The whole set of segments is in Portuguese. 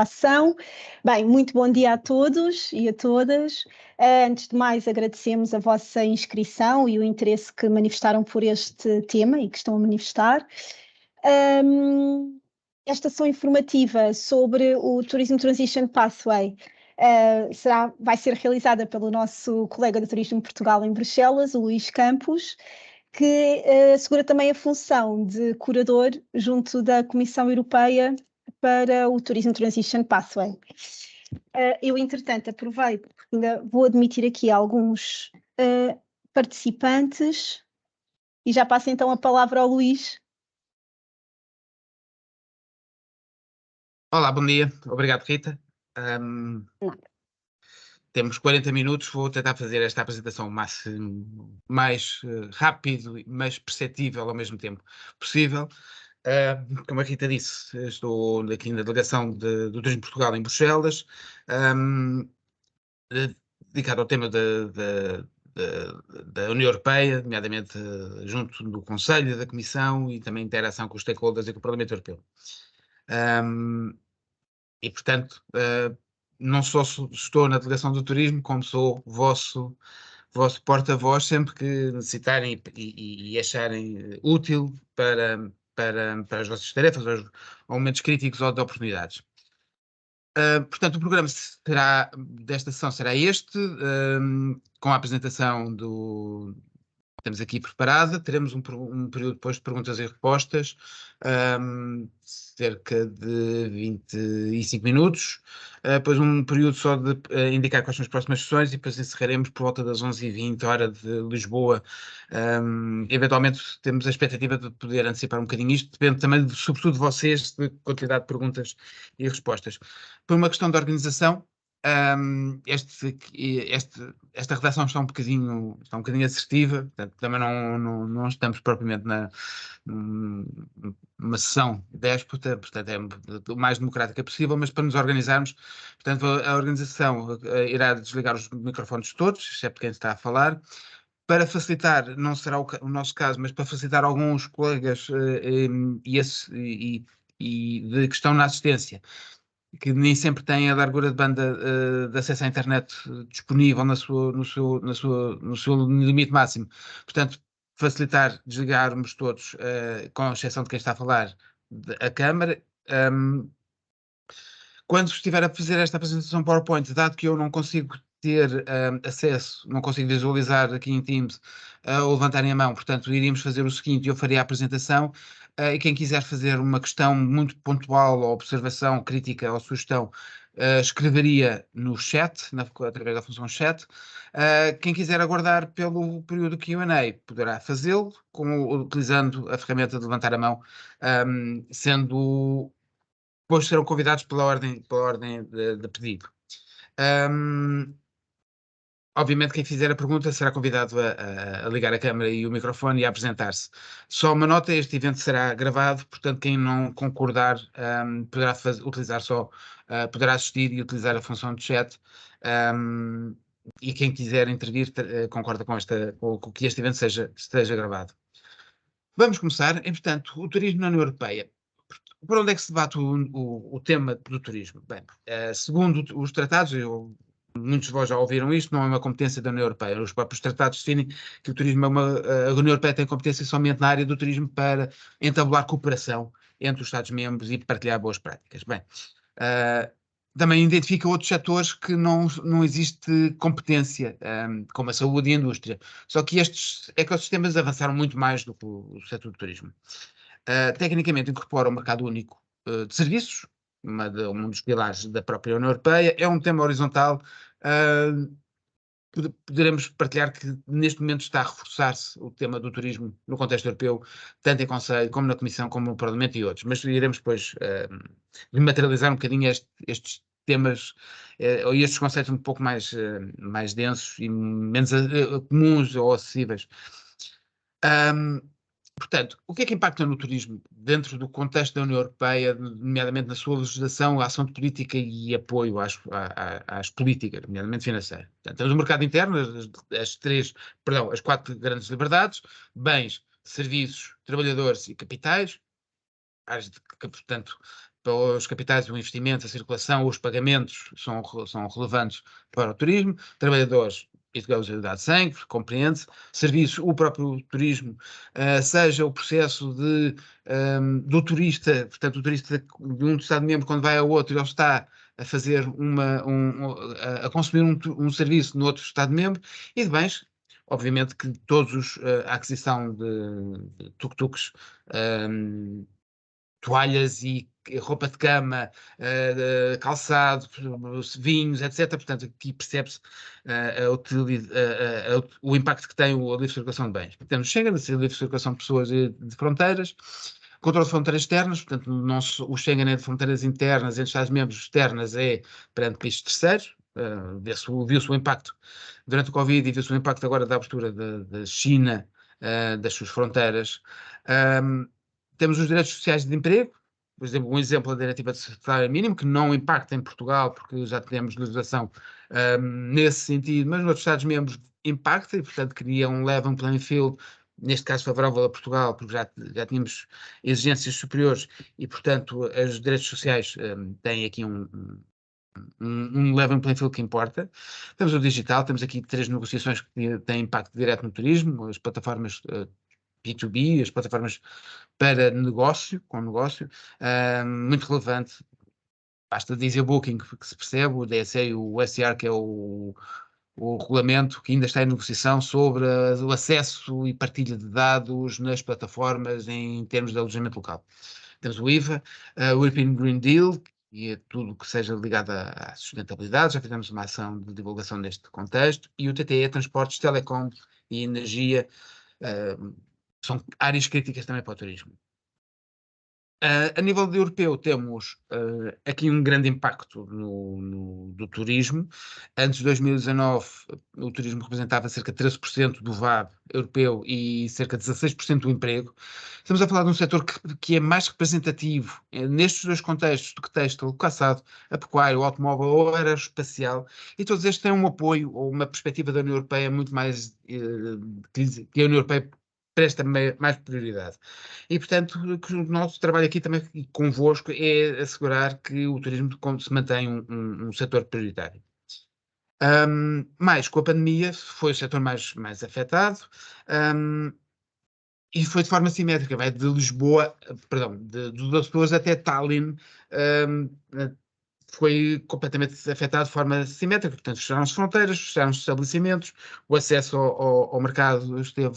Ação. Bem, muito bom dia a todos e a todas. Antes de mais, agradecemos a vossa inscrição e o interesse que manifestaram por este tema e que estão a manifestar. Esta ação informativa sobre o Tourism Transition Pathway vai ser realizada pelo nosso colega de Turismo de Portugal em Bruxelas, o Luís Campos, que assegura também a função de curador junto da Comissão Europeia para o Tourism Transition Pathway. Eu, entretanto, aproveito, porque ainda vou admitir aqui alguns participantes e já passo então a palavra ao Luís. Olá, bom dia. Obrigado, Rita. Temos 40 minutos, vou tentar fazer esta apresentação o mais rápido, mas perceptível ao mesmo tempo possível. Como a Rita disse, estou aqui na delegação do Turismo de Portugal em Bruxelas, dedicado ao tema da União Europeia, nomeadamente junto do Conselho, da Comissão e também interação com os stakeholders e com o Parlamento Europeu. E, portanto, não só estou na delegação do turismo, como sou vosso porta-voz sempre que necessitarem e acharem útil para as vossas tarefas, aos momentos críticos ou de oportunidades. Portanto, o programa desta sessão será este, com a apresentação temos aqui preparada, teremos um período depois de perguntas e respostas, cerca de 25 minutos, depois um período só de indicar quais são as próximas sessões e depois encerraremos por volta das 11h20, hora de Lisboa. Eventualmente temos a expectativa de poder antecipar um bocadinho isto, depende também, sobretudo de vocês, de quantidade de perguntas e respostas. Por uma questão de organização, esta redação está um bocadinho assertiva, portanto, também não estamos propriamente numa sessão déspota, portanto é o mais democrática possível, mas para nos organizarmos, portanto a organização irá desligar os microfones todos, exceto quem está a falar, para facilitar, não será o nosso caso, mas para facilitar alguns colegas de que estão na assistência, que nem sempre têm a largura de banda de acesso à internet disponível no seu limite máximo. Portanto, facilitar desligarmos todos, com exceção de quem está a falar, a câmara. Quando estiver a fazer esta apresentação PowerPoint, dado que eu não consigo ter acesso, não consigo visualizar aqui em Teams ou levantarem a mão, portanto, iríamos fazer o seguinte: eu faria a apresentação e quem quiser fazer uma questão muito pontual, ou observação, crítica ou sugestão, escreveria no chat, através da função chat. Quem quiser aguardar pelo período Q&A poderá fazê-lo, utilizando a ferramenta de levantar a mão, depois serão convidados pela ordem de pedido. Obviamente, quem fizer a pergunta será convidado a ligar a câmara e o microfone e a apresentar-se. Só uma nota: este evento será gravado, portanto, quem não concordar poderá poderá assistir e utilizar a função de chat. E quem quiser intervir concorda com que este evento esteja gravado. Vamos começar. Entretanto, o turismo na União Europeia. Por onde é que se debate o tema do turismo? Bem, segundo os tratados, muitos de vós já ouviram isto, não é uma competência da União Europeia. Os próprios tratados definem que o turismo a União Europeia tem competência somente na área do turismo para entabular cooperação entre os Estados-membros e partilhar boas práticas. Bem, também identifica outros setores que não existe competência, como a saúde e a indústria. Só que estes ecossistemas avançaram muito mais do que o setor do turismo. Tecnicamente incorpora o mercado único de serviços, um dos pilares da própria União Europeia. É um tema horizontal. Poderemos partilhar que neste momento está a reforçar-se o tema do turismo no contexto europeu, tanto em Conselho, como na Comissão, como no Parlamento e outros. Mas iremos depois materializar um bocadinho estes temas ou estes conceitos um pouco mais densos e menos comuns ou acessíveis. Portanto, o que é que impacta no turismo dentro do contexto da União Europeia, nomeadamente na sua legislação, a ação de política e apoio às políticas, nomeadamente financeiras? Portanto, temos o mercado interno, as 4 grandes liberdades: bens, serviços, trabalhadores e capitais, portanto, os capitais, o investimento, a circulação, os pagamentos são relevantes para o turismo. Trabalhadores, it goes without saying, compreende-se. Serviços, o próprio turismo, seja o processo do turista, portanto, o turista de um Estado-membro, quando vai a outro, ele está a fazer a consumir um serviço no outro Estado-membro, e de bens, obviamente que a aquisição de tuk-tuks, toalhas e roupa de cama, calçado, vinhos, etc. Portanto, aqui percebe-se o impacto que tem a livre circulação de bens. Temos Schengen, a livre circulação de pessoas e de fronteiras, controle de fronteiras externas, portanto, o Schengen é de fronteiras internas, entre Estados-membros externas é perante países terceiros. Viu-se o impacto durante o Covid e viu-se o impacto agora da abertura da China, das suas fronteiras. Temos os direitos sociais de emprego, por exemplo, um exemplo da diretiva de salário mínimo, que não impacta em Portugal, porque já temos legislação nesse sentido, mas nos outros Estados-membros impacta e, portanto, cria um level playing field, neste caso favorável a Portugal, porque já tínhamos exigências superiores e, portanto, os direitos sociais têm aqui um level playing field que importa. Temos o digital, temos aqui 3 negociações que têm impacto direto no turismo, as plataformas B2B, as plataformas para negócio, muito relevante. Basta dizer o Booking, que se percebe, o DSA e o SCR, que é o regulamento que ainda está em negociação sobre o acesso e partilha de dados nas plataformas em termos de alojamento local. Temos o IVA, o European Green Deal, e tudo que seja ligado à sustentabilidade, já fizemos uma ação de divulgação neste contexto, e o TTE, transportes, telecom e energia, são áreas críticas também para o turismo. A nível europeu temos aqui um grande impacto do turismo. Antes de 2019 o turismo representava cerca de 13% do VAB europeu e cerca de 16% do emprego. Estamos a falar de um setor que é mais representativo nestes 2 contextos do que têxtil, calçado, a pecuária, o automóvel ou aeroespacial, e todos estes têm um apoio ou uma perspectiva da União Europeia muito mais que a União Europeia presta mais prioridade. E, portanto, o nosso trabalho aqui também convosco é assegurar que o turismo se mantém um setor prioritário. Mais com a pandemia, foi o setor mais afetado, e foi de forma simétrica, vai de Lisboa, perdão, de Açores até Tallinn, foi completamente afetado de forma simétrica, portanto fecharam-se fronteiras, fecharam-se estabelecimentos, o acesso ao mercado esteve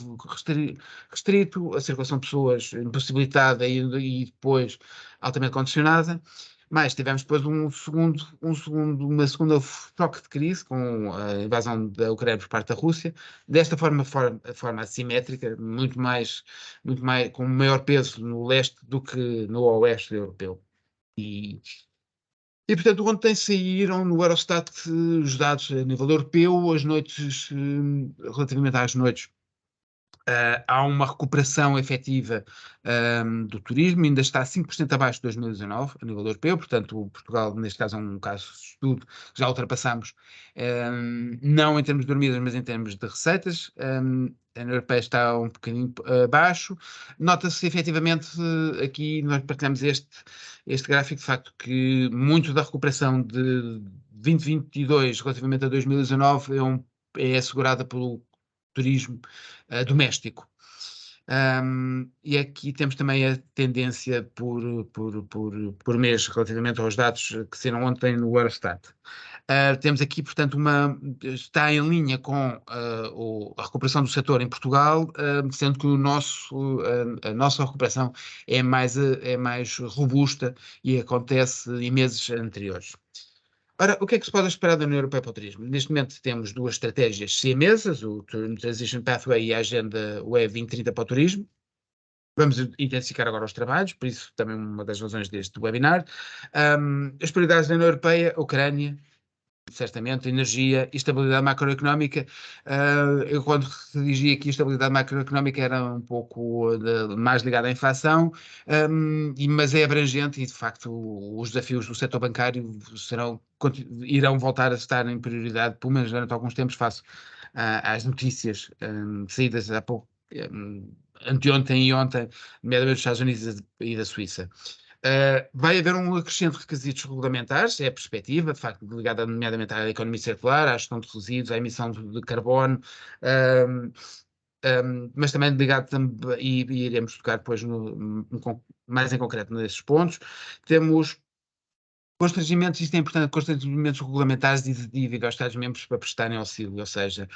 restrito, a circulação de pessoas impossibilitada e depois altamente condicionada, mas tivemos depois uma segunda choque de crise com a invasão da Ucrânia por parte da Rússia, desta forma assimétrica, muito mais, com maior peso no leste do que no oeste europeu. E, portanto, ontem saíram no Eurostat os dados a nível europeu, as noites, relativamente às noites, há uma recuperação efetiva do turismo, ainda está 5% abaixo de 2019, a nível europeu, portanto, Portugal, neste caso, é um caso de estudo que já ultrapassamos, não em termos de dormidas, mas em termos de receitas. A União Europeia está um bocadinho abaixo. Nota-se efetivamente, aqui nós partilhamos este gráfico, de facto, que muito da recuperação de 2022 relativamente a 2019 é assegurada pelo turismo doméstico. E aqui temos também a tendência por mês relativamente aos dados que saíram ontem no Eurostat. Temos aqui, portanto, está em linha com a recuperação do setor em Portugal, sendo que a nossa recuperação é mais robusta e acontece em meses anteriores. Ora, o que é que se pode esperar da União Europeia para o turismo? Neste momento temos 2 estratégias siamesas, o Transition Pathway e a Agenda UE 2030 para o turismo. Vamos intensificar agora os trabalhos, por isso também uma das razões deste webinar. As prioridades da União Europeia, Ucrânia, certamente, energia e estabilidade macroeconómica. Eu quando redigi aqui a estabilidade macroeconómica era um pouco mais ligada à inflação, mas é abrangente e de facto os desafios do setor bancário irão voltar a estar em prioridade, pelo menos durante alguns tempos, face às notícias saídas há pouco, anteontem e ontem, nomeadamente dos Estados Unidos e da Suíça. Vai haver um acrescente de requisitos regulamentares, é a perspectiva, de facto, ligada nomeadamente à economia circular, à gestão de resíduos, à emissão de carbono, mas também ligado e iremos tocar depois mais em concreto nesses pontos. Temos constrangimentos, isto é importante, constrangimentos regulamentares exigidos aos Estados-membros para prestarem auxílio, ou seja,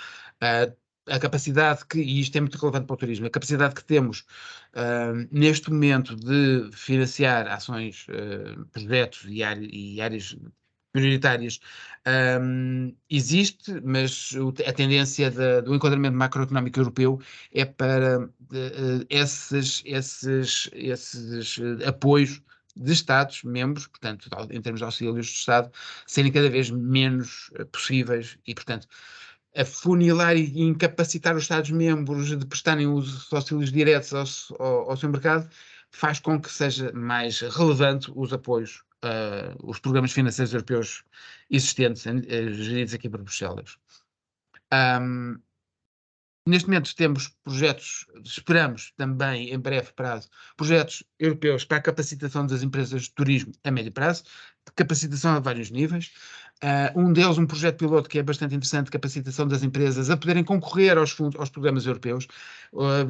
a capacidade e isto é muito relevante para o turismo, a capacidade que temos neste momento de financiar ações, projetos e áreas prioritárias existe, mas a tendência do enquadramento macroeconómico europeu é para esses apoios de Estados-membros, portanto, em termos de auxílios de Estado, serem cada vez menos possíveis e, portanto, afunilar e incapacitar os Estados-membros de prestarem os auxílios diretos ao seu mercado, faz com que seja mais relevante os apoios, os programas financeiros europeus existentes, geridos aqui por Bruxelas. Neste momento temos projetos, esperamos também em breve prazo, projetos europeus para a capacitação das empresas de turismo a médio prazo, de capacitação a vários níveis. Um deles, um projeto piloto que é bastante interessante, capacitação das empresas a poderem concorrer aos programas europeus.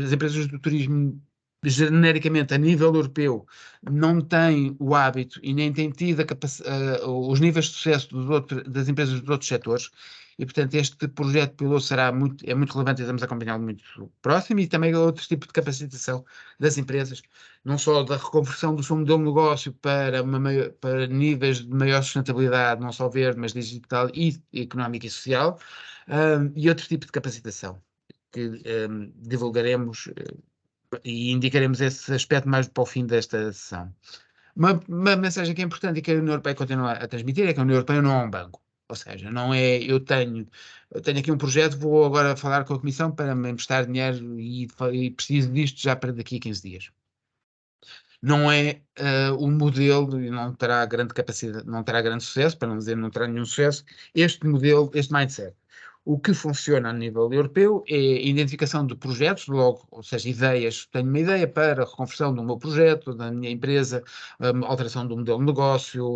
As empresas do turismo, genericamente, a nível europeu, não têm o hábito e nem têm tido os níveis de sucesso das empresas dos outros setores. E, portanto, este projeto piloto é muito relevante e estamos a acompanhá-lo muito próximo e também outros tipos de capacitação das empresas, não só da reconversão do seu modelo de negócio para níveis de maior sustentabilidade, não só verde, mas digital e económica e social, e outro tipo de capacitação que divulgaremos e indicaremos esse aspecto mais para o fim desta sessão. Uma mensagem que é importante e que a União Europeia continua a transmitir é que a União Europeia não é um banco. Ou seja, não é eu tenho aqui um projeto, vou agora falar com a Comissão para me emprestar dinheiro e preciso disto já para daqui a 15 dias. Não é o modelo e não terá grande capacidade, não terá grande sucesso, para não dizer não terá nenhum sucesso, este modelo, este mindset. O que funciona a nível europeu é a identificação de projetos, logo, ou seja, ideias. Tenho uma ideia para a reconversão do meu projeto, da minha empresa, alteração do modelo de negócio,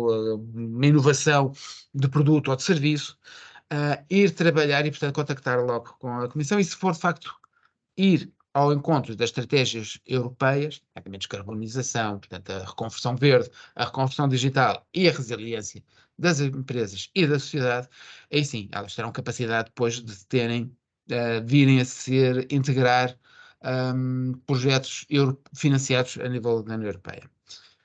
uma inovação de produto ou de serviço, ir trabalhar e, portanto, contactar logo com a Comissão e, se for de facto ir ao encontro das estratégias europeias, a descarbonização, portanto, a reconversão verde, a reconversão digital e a resiliência das empresas e da sociedade, aí sim, elas terão capacidade depois de virem a integrar projetos financiados a nível da União Europeia.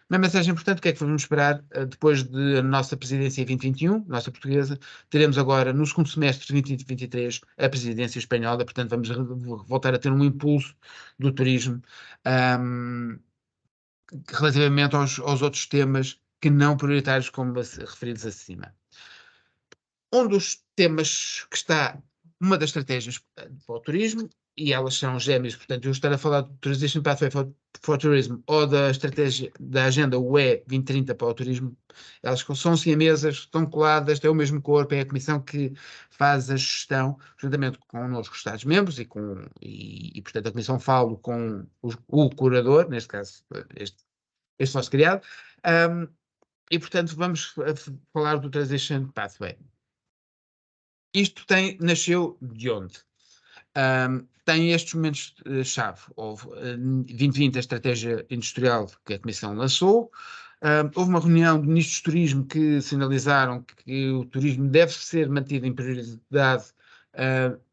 Uma mensagem importante, o que é que vamos esperar depois da nossa presidência em 2021, nossa portuguesa, teremos agora no segundo semestre de 2023 a presidência espanhola, portanto vamos voltar a ter um impulso do turismo relativamente aos outros temas que não prioritários como referidos acima. Um dos temas que está, uma das estratégias para o turismo, e elas são gêmeas, portanto, eu estar a falar do Transition Pathway for Tourism ou da estratégia da agenda UE 2030 para o turismo, elas são siamesas, estão coladas, têm o mesmo corpo, é a Comissão que faz a gestão, juntamente connosco, os Estados-membros, e portanto, a Comissão fala com o curador, neste caso, este nosso criado, e portanto, vamos falar do Transition Pathway. Isto nasceu de onde? Tem estes momentos-chave. Houve 2020 a estratégia industrial que a Comissão lançou. Houve uma reunião de ministros de turismo que sinalizaram que o turismo deve ser mantido em prioridade,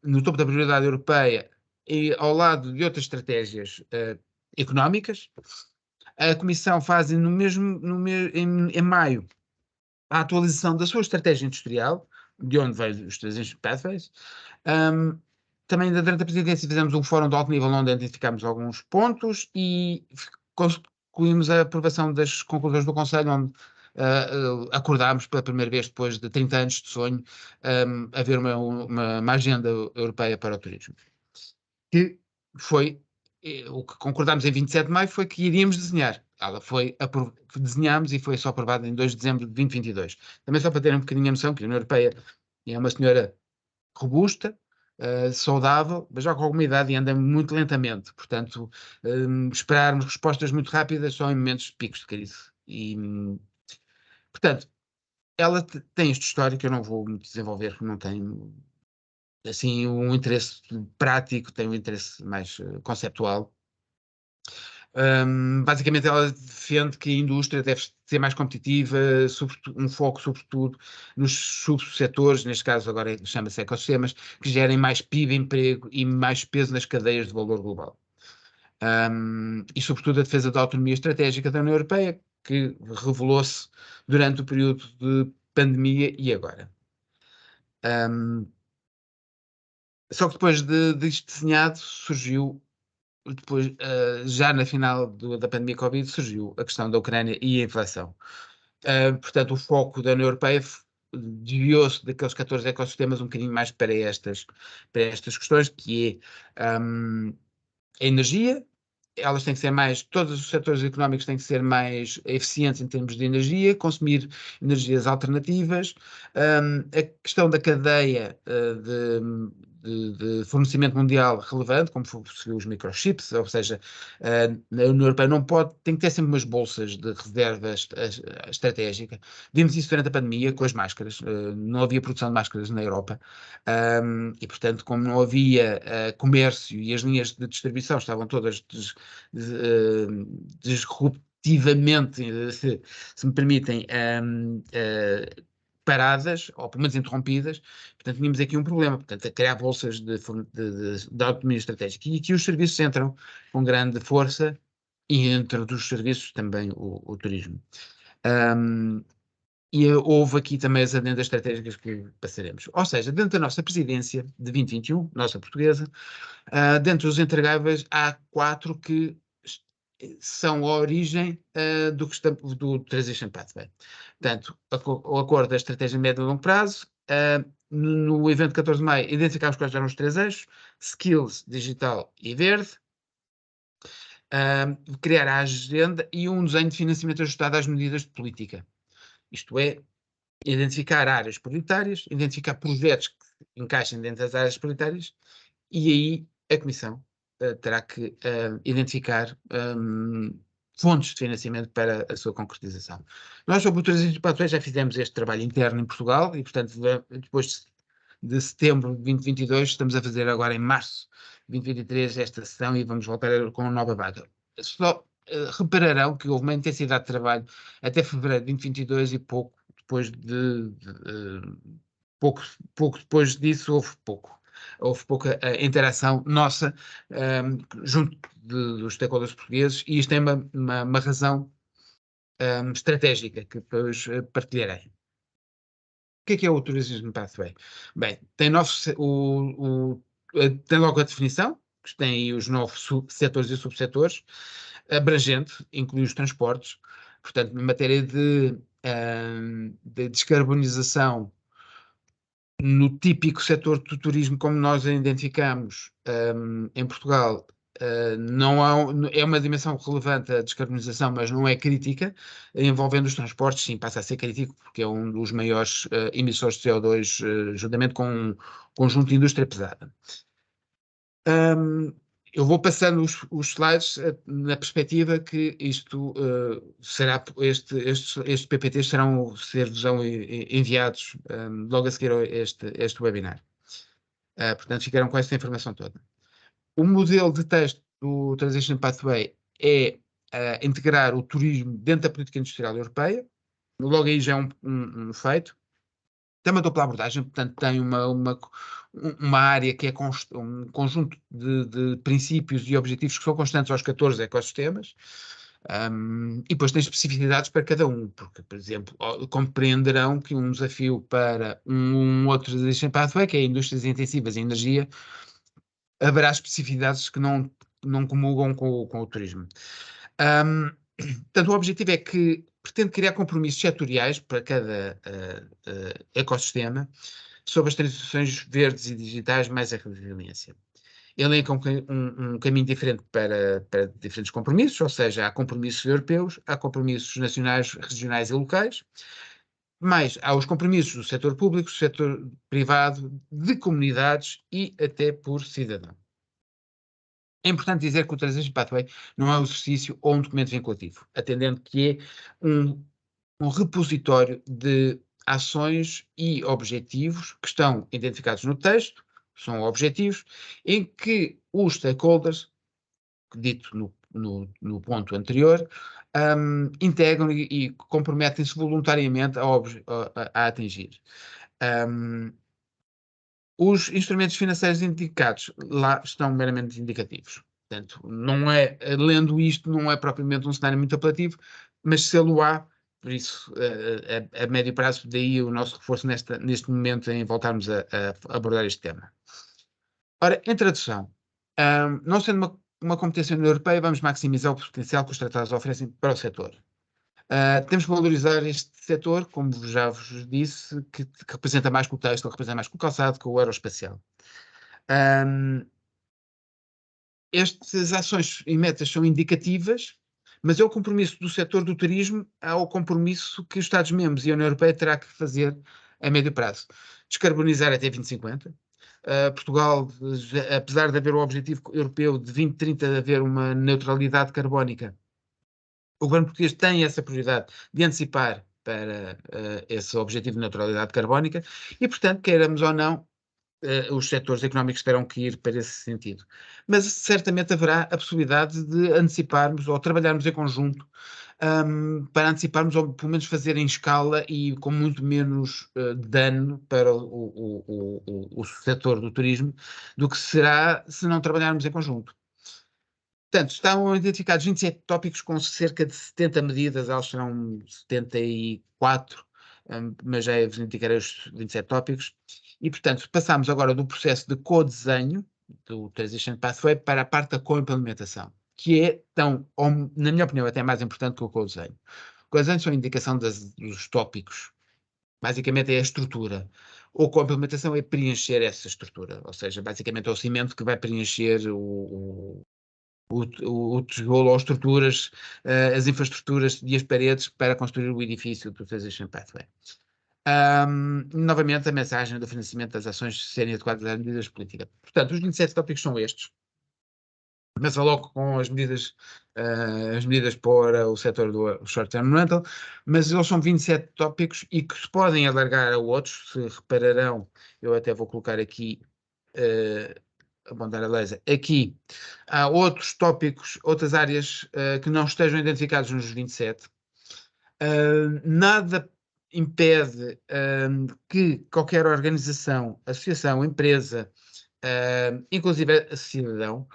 no topo da prioridade europeia e ao lado de outras estratégias económicas. A Comissão faz em maio a atualização da sua estratégia industrial, de onde veio os Transition Pathways. Também durante a presidência fizemos um fórum de alto nível onde identificámos alguns pontos e concluímos a aprovação das conclusões do Conselho, onde acordámos pela primeira vez depois de 30 anos de sonho haver uma agenda europeia para o turismo. Que foi, o que concordámos em 27 de maio foi que iríamos desenhar. Ela desenhámos e foi só aprovada em 2 de dezembro de 2022. Também só para terem um bocadinho a noção que a União Europeia é uma senhora robusta, saudável, mas já com alguma idade e anda muito lentamente. Portanto, esperarmos respostas muito rápidas só em momentos de picos de crise Portanto, ela tem este histórico, eu não vou me desenvolver, porque não tenho assim um interesse prático, tem um interesse mais conceptual. Basicamente, ela defende que a indústria deve ser mais competitiva, um foco sobretudo nos subsetores, neste caso agora chama-se ecossistemas, que gerem mais PIB, emprego e mais peso nas cadeias de valor global. E sobretudo a defesa da autonomia estratégica da União Europeia, que revelou-se durante o período de pandemia e agora. Só que depois disto desenhado surgiu, depois, já na final da pandemia Covid, surgiu a questão da Ucrânia e a inflação. Portanto, o foco da União Europeia desviou-se daqueles 14 ecossistemas um bocadinho mais para estas questões, que é a energia. Elas têm que ser mais, todos os setores económicos têm que ser mais eficientes em termos de energia, consumir energias alternativas, a questão da cadeia de fornecimento mundial relevante, como os microchips, ou seja, a União Europeia não pode, tem que ter sempre umas bolsas de reserva estratégica. Vimos isso durante a pandemia com as máscaras, não havia produção de máscaras na Europa, e portanto, como não havia comércio e as linhas de distribuição estavam todas disruptivamente, se me permitem, paradas, ou pelo menos interrompidas, portanto tínhamos aqui um problema, portanto a criar bolsas de autonomia estratégica, e aqui os serviços entram com grande força, e entre os serviços também o turismo. E houve aqui também as adendas estratégicas que passaremos. Ou seja, dentro da nossa presidência de 2021, nossa portuguesa, dentro dos entregáveis há 4 que são a origem do Transition Pathway. Portanto, o acordo da estratégia médio e longo prazo, no evento de 14 de maio, identificámos quais eram os 3 eixos: skills, digital e verde, criar a agenda e um desenho de financiamento ajustado às medidas de política. Isto é, identificar áreas prioritárias, identificar projetos que encaixem dentro das áreas prioritárias, e aí a Comissão terá que identificar fontes de financiamento para a sua concretização. Nós, sobre o Transition Pathway, já fizemos este trabalho interno em Portugal, e, portanto, depois de setembro de 2022, estamos a fazer agora em março de 2023 esta sessão, e vamos voltar com uma nova vaga. Só repararão que houve uma intensidade de trabalho até fevereiro de 2022, e pouco depois pouco depois disso houve pouca interação nossa junto dos stakeholders portugueses, e isto tem uma razão estratégica que depois partilharei. O que é o Tourism Pathway? Bem, tem tem logo a definição, que tem os 9 setores e subsetores, abrangente, inclui os transportes. Portanto, em matéria de descarbonização, no típico setor do turismo, como nós a identificamos em Portugal, é uma dimensão relevante a descarbonização, mas não é crítica. Envolvendo os transportes, sim, passa a ser crítico, porque é um dos maiores emissores de CO2, juntamente com um conjunto de indústria pesada. Eu vou passando os slides na perspectiva que isto será, estes PPTs ser-vos-ão enviados logo a seguir a este webinar. Portanto, ficaram com esta informação toda. O modelo de texto do Transition Pathway é integrar o turismo dentro da política industrial europeia. Logo aí já é um feito. Tem uma dupla abordagem, portanto tem uma área que é um conjunto de princípios e objetivos que são constantes aos 14 ecossistemas, e depois tem especificidades para cada um, porque, por exemplo, compreenderão que um desafio para um outro Transition Pathway, que é indústrias intensivas em energia, haverá especificidades que não comulgam com o turismo. Portanto, o objetivo é que pretende criar compromissos setoriais para cada ecossistema sobre as transições verdes e digitais mais a resiliência. Elenca um caminho diferente para diferentes compromissos, ou seja, há compromissos europeus, há compromissos nacionais, regionais e locais, mas há os compromissos do setor público, do setor privado, de comunidades e até por cidadão. É importante dizer que o Transition Pathway não é um exercício ou um documento vinculativo, atendendo que é um repositório de ações e objetivos que estão identificados no texto, são objetivos, em que os stakeholders, dito no ponto anterior, integram e comprometem-se voluntariamente a atingir. Os instrumentos financeiros indicados lá estão meramente indicativos. Portanto, não é, lendo isto, não é propriamente um cenário muito apelativo, mas sê-lo-á, por isso, a médio prazo, daí o nosso reforço neste momento em voltarmos a abordar este tema. Ora, em tradução, não sendo uma competência União Europeia, vamos maximizar o potencial que os tratados oferecem para o setor. Temos que valorizar este setor, como já vos disse, que representa mais que o têxtil, representa mais que o calçado, que o aeroespacial. Estas ações e metas são indicativas, mas é o compromisso do setor do turismo ao compromisso que os Estados-membros e a União Europeia terá que fazer a médio prazo. Descarbonizar até 2050. Portugal, apesar de haver o objetivo europeu de 2030 de haver uma neutralidade carbónica, o governo português tem essa prioridade de antecipar para esse objetivo de neutralidade carbónica e, portanto, queiramos ou não, os setores económicos terão que ir para esse sentido. Mas certamente haverá a possibilidade de anteciparmos ou trabalharmos em conjunto para anteciparmos ou pelo menos fazer em escala e com muito menos dano para o setor do turismo do que será se não trabalharmos em conjunto. Portanto, estão identificados 27 tópicos com cerca de 70 medidas, elas serão 74, mas já vos indicarei os 27 tópicos. E, portanto, passamos agora do processo de co-desenho, do Transition Pathway, para a parte da co-implementação, que é tão, na minha opinião, até mais importante que o co-desenho. O co-desenho são a indicação dos tópicos. Basicamente é a estrutura. Ou co-implementação é preencher essa estrutura. Ou seja, basicamente é o cimento que vai preencher o tijolo ou estruturas, as infraestruturas e as paredes para construir o edifício do Transition Pathway. Novamente, a mensagem do financiamento das ações serem adequadas às medidas políticas. Portanto, os 27 tópicos são estes. Começa logo com as medidas para o setor do short-term rental, mas eles são 27 tópicos e que se podem alargar a outros, se repararão, eu até vou colocar aqui, apontar a laser, aqui há outros tópicos, outras áreas que não estejam identificados nos 27. Nada impede que qualquer organização, associação, empresa, inclusive a cidadão,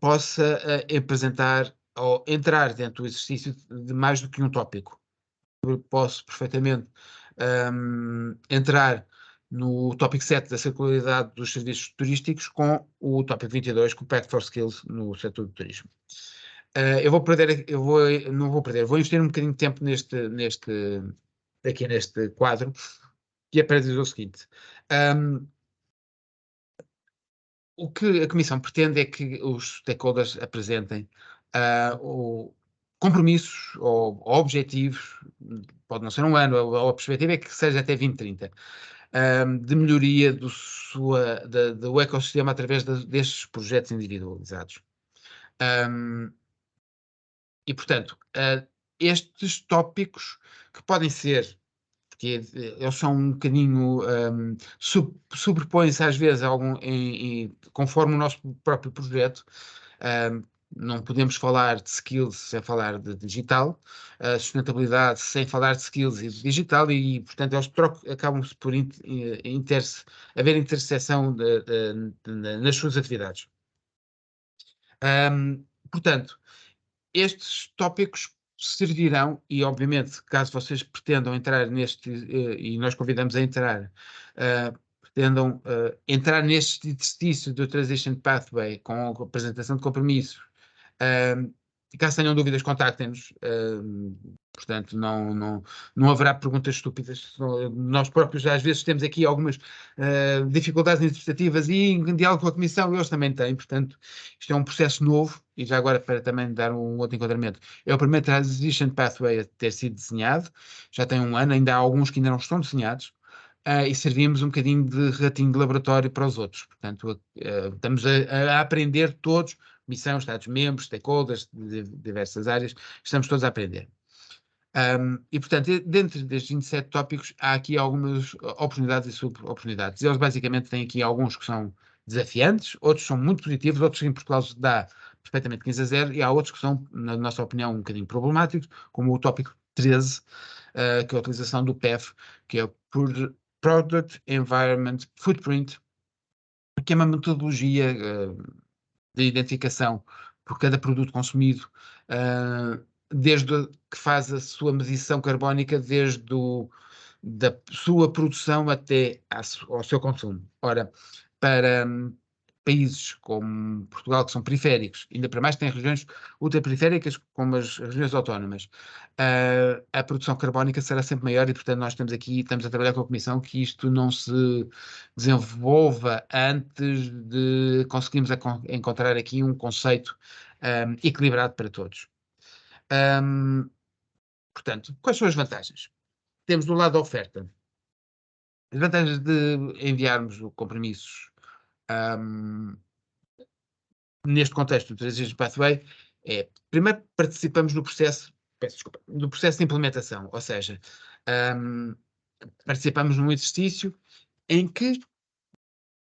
possa apresentar ou entrar dentro do exercício de mais do que um tópico. Eu posso perfeitamente entrar no tópico 7 da circularidade dos serviços turísticos com o tópico 22, com o Pact for Skills no setor do turismo. Vou investir um bocadinho de tempo aqui neste quadro, que é para dizer o seguinte. O que a Comissão pretende é que os stakeholders apresentem compromissos ou objetivos, pode não ser um ano, a perspectiva é que seja até 2030, de melhoria do ecossistema através destes projetos individualizados. E, portanto, estes tópicos que podem ser, porque eles são um bocadinho, sobrepõem-se às vezes conforme o nosso próprio projeto. Não podemos falar de skills sem falar de digital, sustentabilidade sem falar de skills e de digital, e portanto eles acabam-se por haver interseção nas suas atividades. Portanto, estes tópicos servirão, e obviamente, caso vocês pretendam entrar e nós convidamos a entrar, pretendam entrar neste exercício do Transition Pathway com a apresentação de compromissos, caso tenham dúvidas, contactem-nos. Portanto, não haverá perguntas estúpidas. Nós próprios, às vezes, temos aqui algumas dificuldades interpretativas e em diálogo com a Comissão eles também têm. Portanto, isto é um processo novo e já agora para também dar um outro enquadramento. É o primeiro Transition Pathway a ter sido desenhado. Já tem um ano, ainda há alguns que ainda não estão desenhados. E servimos um bocadinho de ratinho de laboratório para os outros. Portanto, estamos a aprender todos Comissão, Estados-membros, stakeholders de diversas áreas, estamos todos a aprender. E, portanto, dentro destes 27 tópicos, há aqui algumas oportunidades e sub-oportunidades. Eles basicamente têm aqui alguns que são desafiantes, outros são muito positivos, outros em Portugal se dá perfeitamente 15-0, e há outros que são, na nossa opinião, um bocadinho problemáticos, como o tópico 13, que é a utilização do PEF, que é o Product Environment Footprint, que é uma metodologia de identificação por cada produto consumido, desde que faz a sua medição carbónica, da sua produção até ao seu consumo. Ora, para países como Portugal, que são periféricos, ainda para mais têm regiões ultraperiféricas, como as regiões autónomas, a produção carbónica será sempre maior e, portanto, nós estamos a trabalhar com a Comissão que isto não se desenvolva antes de conseguirmos encontrar aqui um conceito equilibrado para todos. Portanto, quais são as vantagens? Temos do lado da oferta. As vantagens de enviarmos compromissos neste contexto do Transition Pathway é, primeiro, participamos no processo de implementação, ou seja, participamos num exercício em que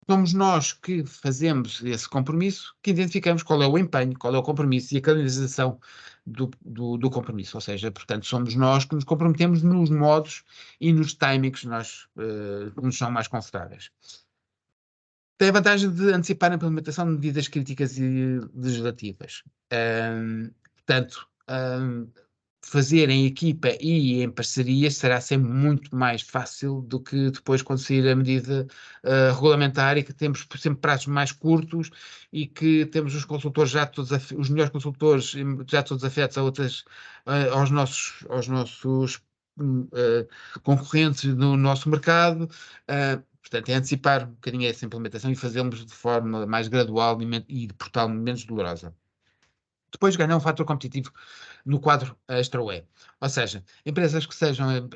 somos nós que fazemos esse compromisso, que identificamos qual é o empenho, qual é o compromisso e a canalização do compromisso. Ou seja, portanto, somos nós que nos comprometemos nos modos e nos timings que nos são mais confortáveis. Tem a vantagem de antecipar a implementação de medidas críticas e legislativas. Portanto, fazer em equipa e em parceria será sempre muito mais fácil do que depois quando sair a medida regulamentar e que temos sempre prazos mais curtos e que temos os consultores os melhores consultores já todos afetos aos nossos concorrentes no nosso mercado. Portanto, é antecipar um bocadinho essa implementação e fazermos de forma mais gradual e de portal menos dolorosa. Depois ganhar um fator competitivo no quadro extra-UE. Ou seja, empresas que sejam,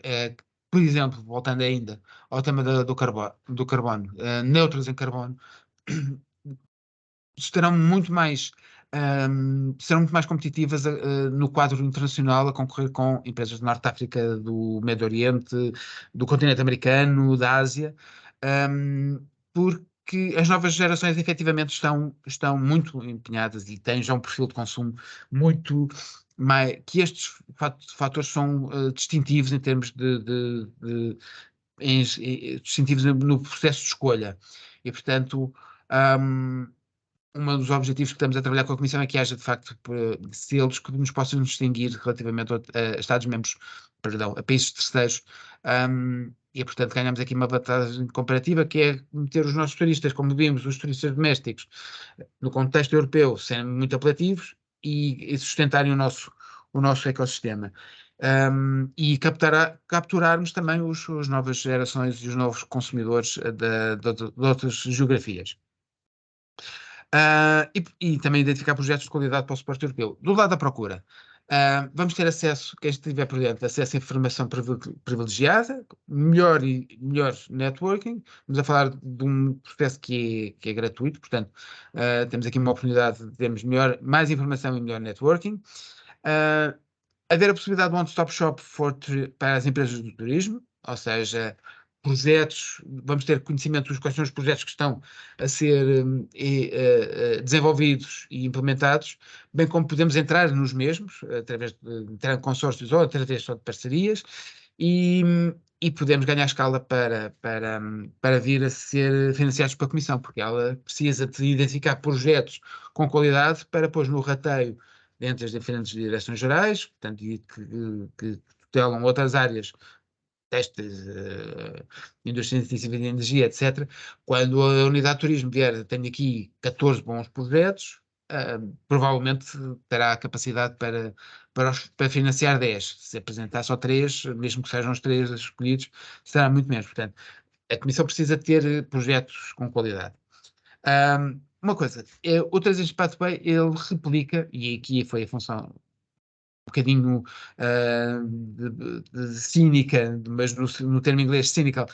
por exemplo, voltando ainda ao tema do carbono, neutras em carbono, serão muito mais competitivas no quadro internacional a concorrer com empresas do Norte de África, do Médio Oriente, do continente americano, da Ásia, porque as novas gerações efetivamente estão muito empenhadas e têm já um perfil de consumo muito mais, que estes fatores são distintivos em termos distintivos no processo de escolha. E, portanto, um dos objetivos que estamos a trabalhar com a Comissão é que haja, de facto, selos que nos possam distinguir relativamente a Estados-membros, perdão, a países terceiros, e, portanto, ganhamos aqui uma vantagem comparativa, que é meter os nossos turistas, como vimos, os turistas domésticos, no contexto europeu, serem muito apelativos e sustentarem o nosso ecossistema. E capturarmos também as novas gerações e os novos consumidores de outras geografias. E também identificar projetos de qualidade para o suporte europeu. Do lado da procura, vamos ter acesso, quem estiver por dentro, acesso a informação privilegiada, melhor networking. Vamos a falar de um processo que é gratuito, portanto, temos aqui uma oportunidade de termos mais informação e melhor networking. Haver a possibilidade de one-stop shop para as empresas do turismo, ou seja, projetos, vamos ter conhecimento dos quais são os projetos que estão a ser desenvolvidos e implementados, bem como podemos entrar nos mesmos, através de entrar em consórcios ou através só de parcerias, e podemos ganhar escala para vir a ser financiados pela Comissão, porque ela precisa de identificar projetos com qualidade para pôr no rateio entre as diferentes direções gerais, portanto, que tutelam outras áreas, testes, indústria intensiva de energia, etc. Quando a unidade de turismo vier, tenho aqui 14 bons projetos, provavelmente terá a capacidade para financiar 10. Se apresentar só 3, mesmo que sejam os 3 escolhidos, será muito menos. Portanto, a Comissão precisa ter projetos com qualidade. Uma coisa, o Transition Pathway, ele replica, e aqui foi a função um bocadinho cínica, mas no termo inglês cynical,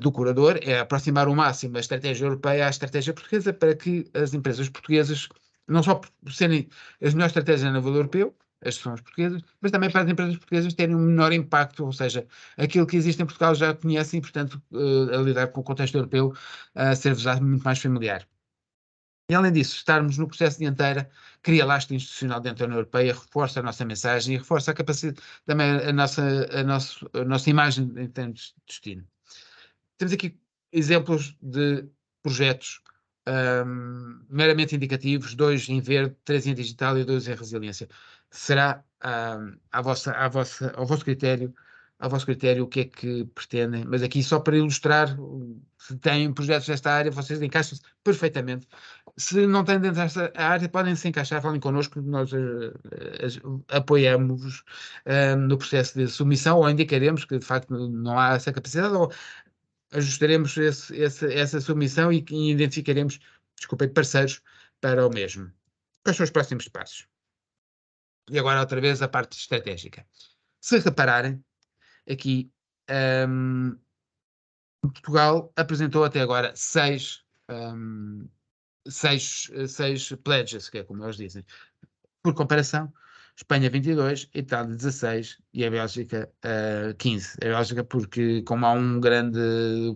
do curador, é aproximar o máximo a estratégia europeia à estratégia portuguesa para que as empresas portuguesas não só por serem as melhores estratégias a nível europeu, as são as portuguesas, mas também para as empresas portuguesas terem um menor impacto, ou seja, aquilo que existe em Portugal já conhecem, e, portanto, a lidar com o contexto europeu, a ser-vos muito mais familiar. E, além disso, estarmos no processo de dianteira cria lastro institucional dentro da União Europeia, reforça a nossa mensagem e reforça a capacidade, também a nossa imagem em termos de destino. Temos aqui exemplos de projetos meramente indicativos, 2 em verde, 3 em digital e 2 em resiliência. Será ao vosso critério o que é que pretendem, mas aqui só para ilustrar, se têm projetos desta área, vocês encaixam-se perfeitamente. Se não têm dentro desta área, podem se encaixar, falem connosco, nós apoiamos-vos no processo de submissão, ou indicaremos que de facto não há essa capacidade, ou ajustaremos essa submissão e identificaremos, desculpem, parceiros para o mesmo. Quais são os próximos passos? E agora outra vez a parte estratégica. Se repararem, aqui Portugal apresentou até agora seis pledges, que é como eles dizem. Por comparação, Espanha 22, Itália 16 e a Bélgica 15. A Bélgica porque, como há uma grande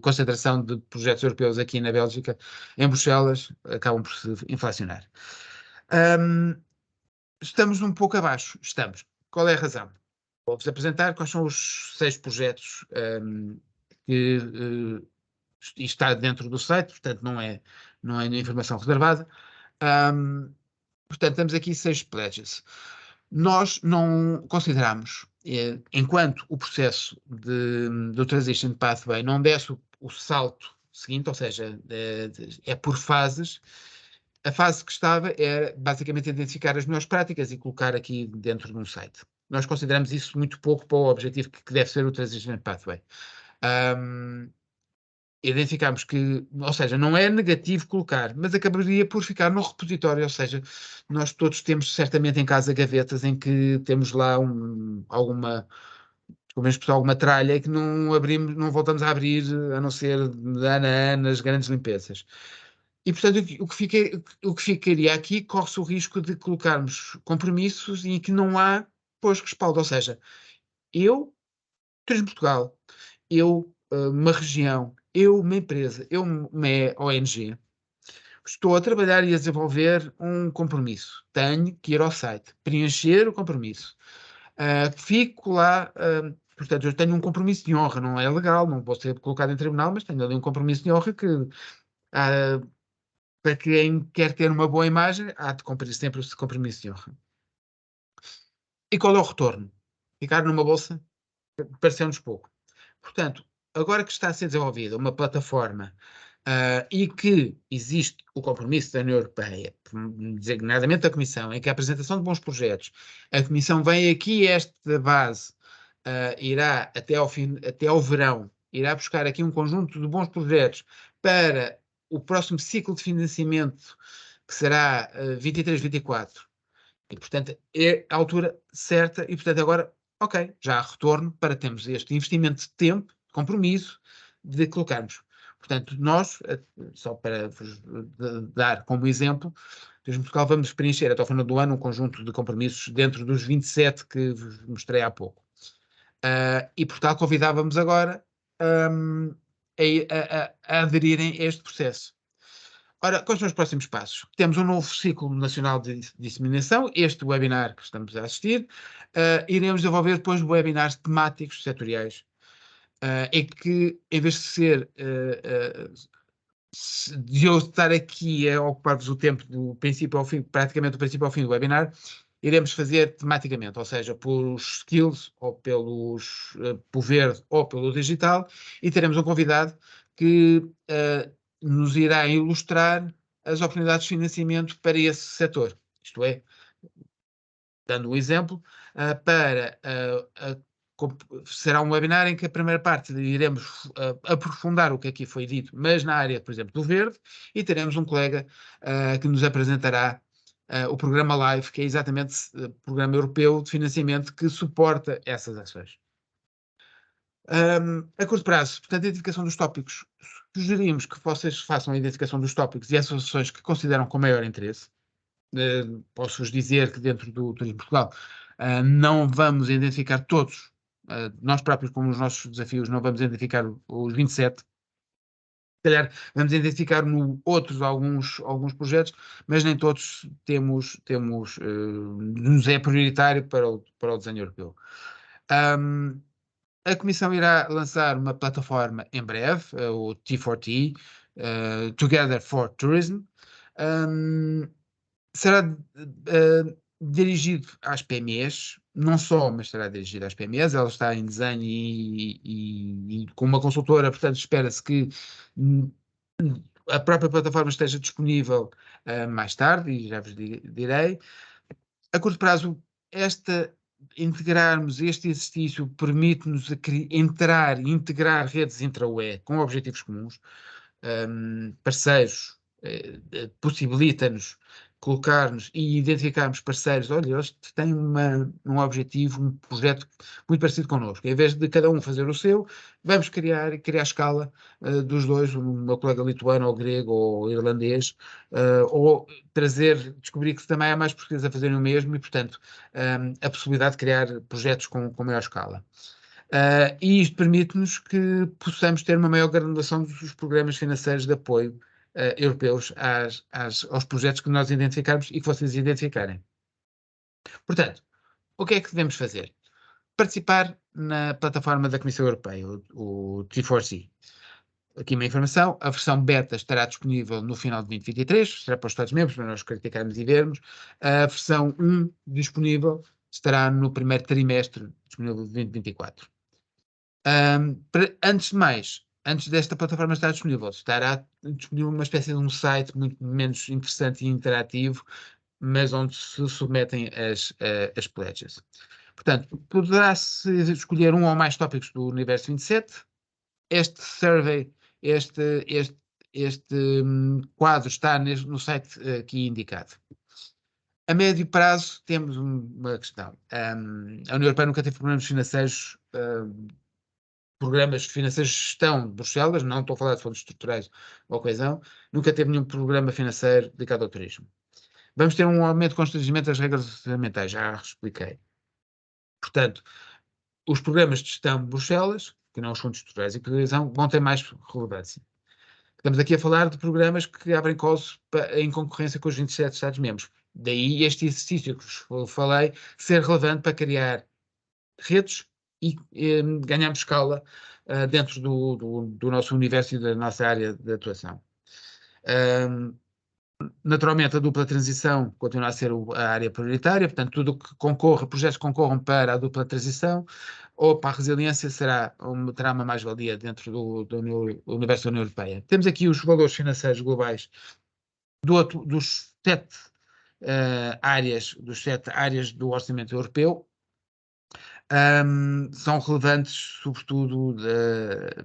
concentração de projetos europeus aqui na Bélgica, em Bruxelas, acabam por se inflacionar. Estamos um pouco abaixo. Estamos. Qual é a razão? Vou-vos apresentar quais são os 6 projetos que está dentro do site, portanto não é informação reservada. Portanto, temos aqui 6 pledges. Nós não consideramos, enquanto o processo do Transition Pathway não desce o salto seguinte, ou seja, é por fases, a fase que estava era basicamente identificar as melhores práticas e colocar aqui dentro de um site. Nós consideramos isso muito pouco para o objetivo que deve ser o Transition Pathway. Identificamos que, ou seja, não é negativo colocar, mas acabaria por ficar no repositório, ou seja, nós todos temos certamente em casa gavetas em que temos lá alguma tralha que não abrimos, não voltamos a abrir, a não ser de ano a ano as grandes limpezas. E, portanto, o que ficaria aqui corre-se o risco de colocarmos compromissos em que não há, pois, respaldo, ou seja, eu, Turismo Portugal, eu, uma região, eu, uma empresa, eu, uma ONG, estou a trabalhar e a desenvolver um compromisso. Tenho que ir ao site, preencher o compromisso. Fico lá, portanto, eu tenho um compromisso de honra, não é legal, não vou ser colocado em tribunal, mas tenho ali um compromisso de honra que, para quem quer ter uma boa imagem, há de cumprir sempre esse compromisso de honra. E qual é o retorno? Ficar numa bolsa pareceu-nos pouco. Portanto, agora que está a ser desenvolvida uma plataforma e que existe o compromisso da União Europeia, designadamente da Comissão, em que a apresentação de bons projetos, a Comissão vem aqui a esta base, irá até ao verão, irá buscar aqui um conjunto de bons projetos para o próximo ciclo de financiamento, que será 23-24. E, portanto, é a altura certa e, portanto, agora, ok, já há retorno para termos este investimento de tempo, de compromisso, de colocarmos. Portanto, nós, só para vos dar como exemplo, Turismo Portugal vamos preencher até ao final do ano um conjunto de compromissos dentro dos 27 que vos mostrei há pouco. E, portanto, convidávamos agora a aderirem a este processo. Ora, quais são os próximos passos? Temos um novo ciclo nacional de disseminação, este webinar que estamos a assistir. Iremos desenvolver depois webinars temáticos setoriais, em que, em vez de ser de eu estar aqui a ocupar-vos o tempo do princípio ao fim, praticamente do princípio ao fim do webinar, iremos fazer tematicamente, ou seja, pelos skills, ou pelo verde, ou pelo digital, e teremos um convidado que nos irá ilustrar as oportunidades de financiamento para esse setor. Isto é, dando um exemplo, será um webinar em que a primeira parte iremos aprofundar o que aqui foi dito, mas na área, por exemplo, do verde, e teremos um colega que nos apresentará o programa LIFE, que é exatamente o programa europeu de financiamento que suporta essas ações. A curto prazo, portanto, a identificação dos tópicos. Sugerimos que vocês façam a identificação dos tópicos e as ações que consideram com maior interesse. posso-vos dizer que dentro do Turismo Portugal não vamos identificar todos, nós próprios como os nossos desafios, não vamos identificar os 27. Se calhar vamos identificar no outros alguns projetos, mas nem todos nos é prioritário para o desenho europeu. A Comissão irá lançar uma plataforma em breve, o T4T, Together for Tourism. Será dirigido às PMEs, não só, mas será dirigido às PMEs. Ela está em desenho e com uma consultora, portanto, espera-se que a própria plataforma esteja disponível mais tarde, e já vos direi. A curto prazo, integrarmos este exercício permite-nos entrar e integrar redes intra-UE com objetivos comuns, parceiros, possibilita-nos colocar-nos e identificarmos parceiros. Olha, eles têm um objetivo, um projeto muito parecido connosco. Em vez de cada um fazer o seu, vamos criar escala dos dois, o meu colega lituano, ou grego, ou irlandês, ou descobrir que também há mais portugueses a fazerem o mesmo e, portanto, a possibilidade de criar projetos com maior escala. E isto permite-nos que possamos ter uma maior granulação dos programas financeiros de apoio europeus aos projetos que nós identificarmos e que vocês identificarem. Portanto, o que é que devemos fazer? Participar na plataforma da Comissão Europeia, o T4C. Aqui uma informação, a versão beta estará disponível no final de 2023, será para os Estados-membros, para nós criticarmos e vermos. A versão 1 disponível estará no primeiro trimestre disponível de 2024. Antes de mais, antes desta plataforma estar disponível, estará disponível uma espécie de um site muito menos interessante e interativo, mas onde se submetem as pledges. Portanto, poderá-se escolher um ou mais tópicos do Universo 27. Este survey, este quadro está no site aqui indicado. A médio prazo temos uma questão. A União Europeia nunca teve problemas financeiros, programas financeiros de gestão de Bruxelas, não estou a falar de fundos estruturais ou coesão, nunca teve nenhum programa financeiro dedicado ao turismo. Vamos ter um aumento constrangimento das regras orçamentais, já expliquei. Portanto, os programas de gestão de Bruxelas, que não os fundos estruturais e coesão, vão ter mais relevância. Estamos aqui a falar de programas que abrem calls em concorrência com os 27 Estados-membros. Daí este exercício que vos falei ser relevante para criar redes e ganharmos escala dentro do nosso universo e da nossa área de atuação. Naturalmente, a dupla transição continua a ser a área prioritária, portanto, tudo o que projetos que concorram para a dupla transição ou para a resiliência terá uma mais-valia dentro do universo da União Europeia. Temos aqui os valores financeiros globais dos sete áreas do orçamento europeu. São relevantes, sobretudo,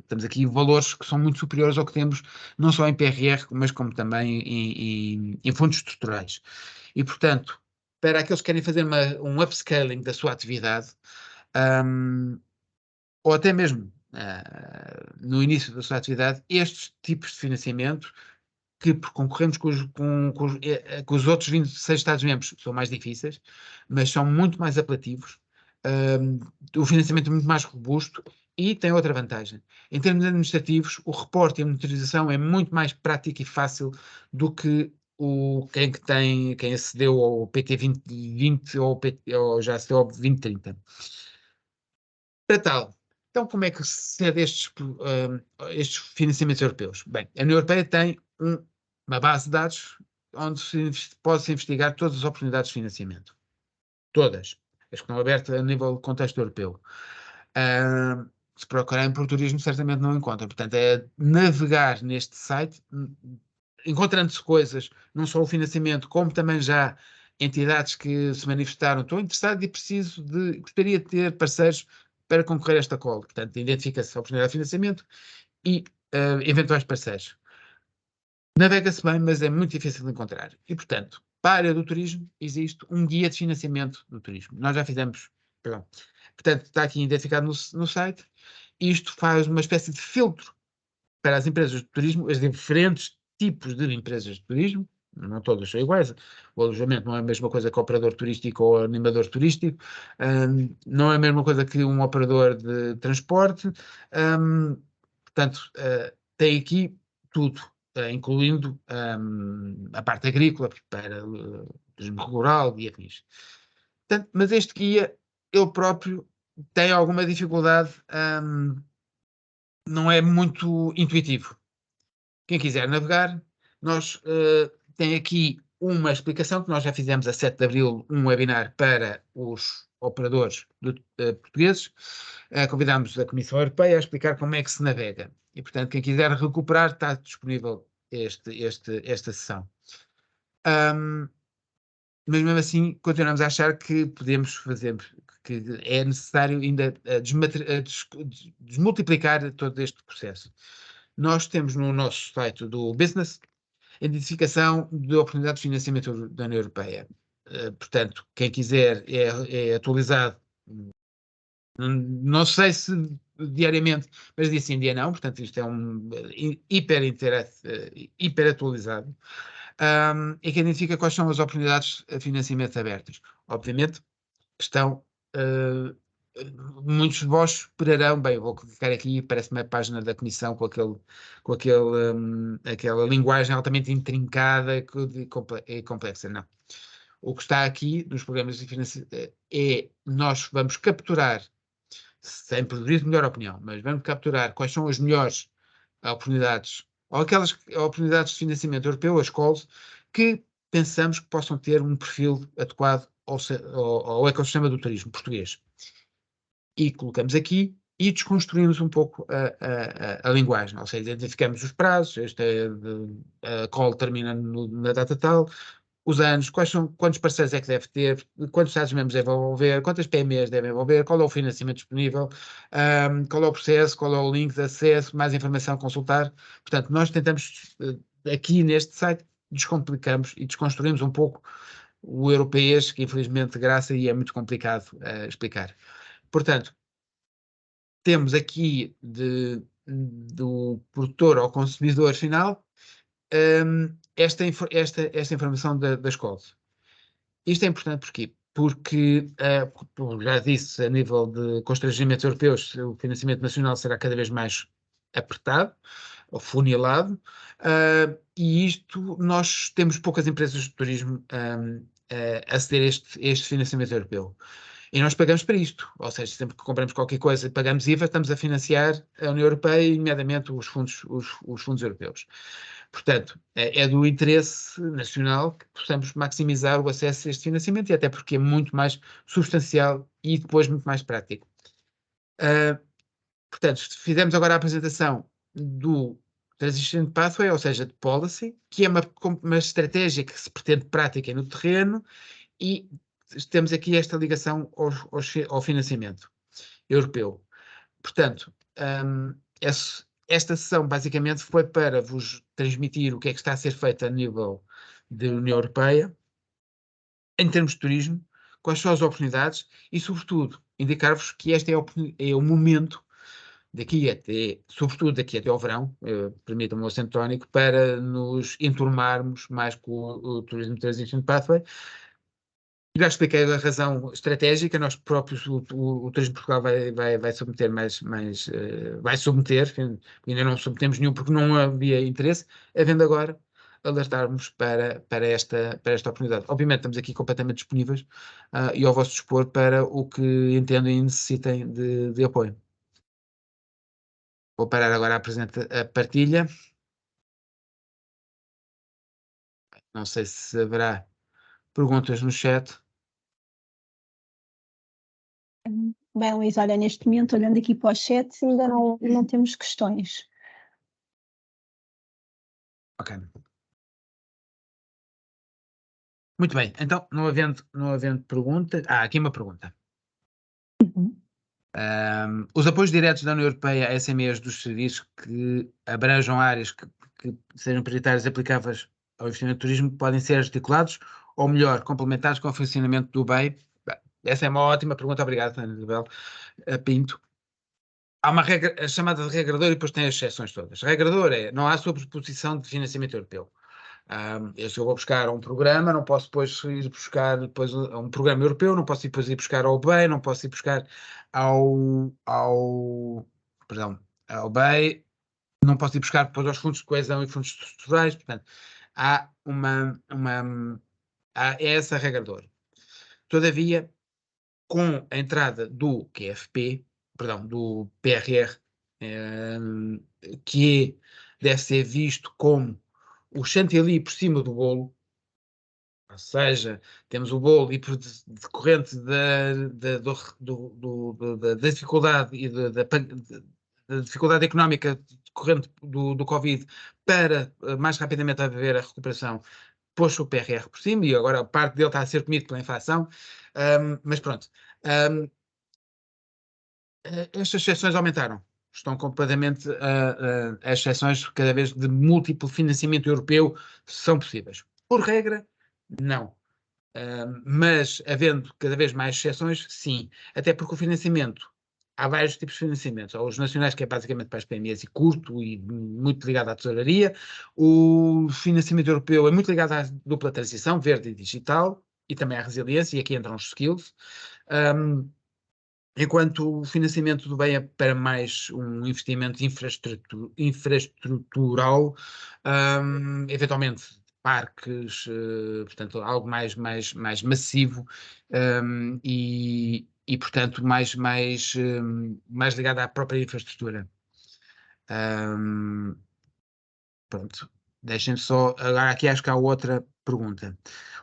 temos aqui valores que são muito superiores ao que temos, não só em PRR, mas como também em fundos estruturais. E, portanto, para aqueles que querem fazer um upscaling da sua atividade, ou até mesmo no início da sua atividade, estes tipos de financiamento, que concorremos com os outros 26 Estados-membros, são mais difíceis, mas são muito mais apelativos. O financiamento é muito mais robusto e tem outra vantagem. Em termos administrativos, o reporte e a monitorização é muito mais prático e fácil do que quem acedeu ao PT 2020 ou já acedeu ao 2030. Para tal, então como é que se cede estes financiamentos europeus? Bem, a União Europeia tem uma base de dados onde pode-se investigar todas as oportunidades de financiamento. Todas. As que estão abertas a nível de contexto europeu. Se procurarem por turismo, certamente não encontram. Portanto, é navegar neste site, encontrando-se coisas, não só o financiamento, como também já entidades que se manifestaram. Estou interessado e gostaria de ter parceiros para concorrer a esta call. Portanto, identifica-se a oportunidade de financiamento e eventuais parceiros. Navega-se bem, mas é muito difícil de encontrar. E, portanto, para a área do turismo, existe um guia de financiamento do turismo. Nós já fizemos, perdão. Portanto, está aqui identificado no site. Isto faz uma espécie de filtro para as empresas de turismo, os diferentes tipos de empresas de turismo, não todas são iguais. O alojamento não é a mesma coisa que o operador turístico ou animador turístico, não é a mesma coisa que um operador de transporte, portanto, tem aqui tudo, incluindo a parte agrícola, para turismo rural e afins. Portanto, mas este guia, ele próprio, tem alguma dificuldade, não é muito intuitivo. Quem quiser navegar, nós tem aqui uma explicação que nós já fizemos a 7 de Abril, um webinar para os operadores portugueses. Convidámos a Comissão Europeia a explicar como é que se navega. E, portanto, quem quiser recuperar, está disponível esta sessão. Mas mesmo assim, continuamos a achar que podemos fazer, que é necessário ainda desmultiplicar todo este processo. Nós temos no nosso site do Business identificação de oportunidades de financiamento da União Europeia. Portanto, quem quiser é atualizado, não sei se diariamente, mas dia sim, dia não, portanto isto é um hiper atualizado. E que identifica quais são as oportunidades de financiamento abertas. Obviamente, estão muitos de vós esperarão, bem, eu vou clicar aqui, parece-me a página da Comissão com aquela linguagem altamente intrincada e complexa. Não. O que está aqui nos programas de financiamento é nós vamos capturar, sem produzir melhor opinião, mas vamos capturar quais são as melhores oportunidades, ou aquelas oportunidades de financiamento europeu, as calls, que pensamos que possam ter um perfil adequado ao ecossistema do turismo português. E colocamos aqui e desconstruímos um pouco a linguagem, ou seja, identificamos os prazos, a call termina na data tal, os anos, quantos parceiros é que deve ter, quantos Estados-membros deve envolver, quantas PMEs devem envolver, qual é o financiamento disponível, qual é o processo, qual é o link de acesso, mais informação a consultar. Portanto, nós tentamos, aqui neste site, descomplicamos e desconstruímos um pouco o europeias, que infelizmente graça e é muito complicado explicar. Portanto, temos aqui do produtor ao consumidor final esta informação das calls. Isto é importante porquê? Porque, como já disse, a nível de constrangimentos europeus, o financiamento nacional será cada vez mais apertado, ou funilado, e isto, nós temos poucas empresas de turismo a aceder a este financiamento europeu. E nós pagamos para isto, ou seja, sempre que compramos qualquer coisa e pagamos IVA, estamos a financiar a União Europeia e, nomeadamente, os fundos europeus. Portanto, é do interesse nacional que possamos maximizar o acesso a este financiamento e até porque é muito mais substancial e depois muito mais prático. Portanto, fizemos agora a apresentação do Transition Pathway, ou seja, de Policy, que é uma estratégia que se pretende prática no terreno e temos aqui esta ligação ao financiamento europeu. Portanto, esta sessão basicamente foi para vos transmitir o que é que está a ser feito a nível da União Europeia, em termos de turismo, quais são as oportunidades e, sobretudo, indicar-vos que este é o momento, sobretudo daqui até ao verão, permitam-me o acento tónico, para nos enturmarmos mais com o Tourism Transition Pathway. Já expliquei a razão estratégica, nós próprios, o Turismo de Portugal vai submeter vai submeter, ainda não submetemos nenhum porque não havia interesse, havendo agora alertarmos para esta oportunidade. Obviamente estamos aqui completamente disponíveis e ao vosso dispor para o que entendem e necessitem de apoio. Vou parar agora a partilha. Não sei se haverá perguntas no chat. Bem, Luís, olha, neste momento, olhando aqui para o chat, ainda não temos questões. Ok. Muito bem, então, não havendo perguntas... aqui uma pergunta. Os apoios diretos da União Europeia a SMEs dos serviços que abranjam áreas que sejam prioritárias aplicáveis ao investimento de turismo podem ser articulados ou, melhor, complementados com o funcionamento do BEI? Essa é uma ótima pergunta, obrigado, Ana Isabel Pinto. Há uma regra, a chamada de regrador, e depois tem as exceções todas. Regrador não há sobreposição de financiamento europeu. Se eu vou buscar um programa, não posso depois ir buscar depois um programa europeu, não posso depois ir buscar ao BEI, não posso ir buscar perdão, ao BEI, não posso ir buscar depois aos fundos de coesão e fundos estruturais, portanto, há essa regra de ouro. Todavia, com a entrada do QFP, perdão, do PRR, que deve ser visto como o chantilly por cima do bolo, ou seja, temos o bolo e decorrente da dificuldade e da dificuldade económica decorrente do Covid para mais rapidamente haver a recuperação, pôs o PRR por cima e agora a parte dele está a ser comido pela inflação, mas pronto. Estas exceções aumentaram. Estão completamente as exceções cada vez de múltiplo financiamento europeu são possíveis. Por regra, não. Mas havendo cada vez mais exceções, sim. Até porque o financiamento, há vários tipos de financiamento. Há os nacionais, que é basicamente para as PMEs e curto e muito ligado à tesouraria. O financiamento europeu é muito ligado à dupla transição, verde e digital, e também à resiliência, e aqui entram os skills. Enquanto o financiamento do BEI é para mais um investimento infraestrutural, eventualmente parques, portanto, algo mais massivo, portanto, mais ligado à própria infraestrutura. Pronto, deixem só. Agora, aqui acho que há outra pergunta.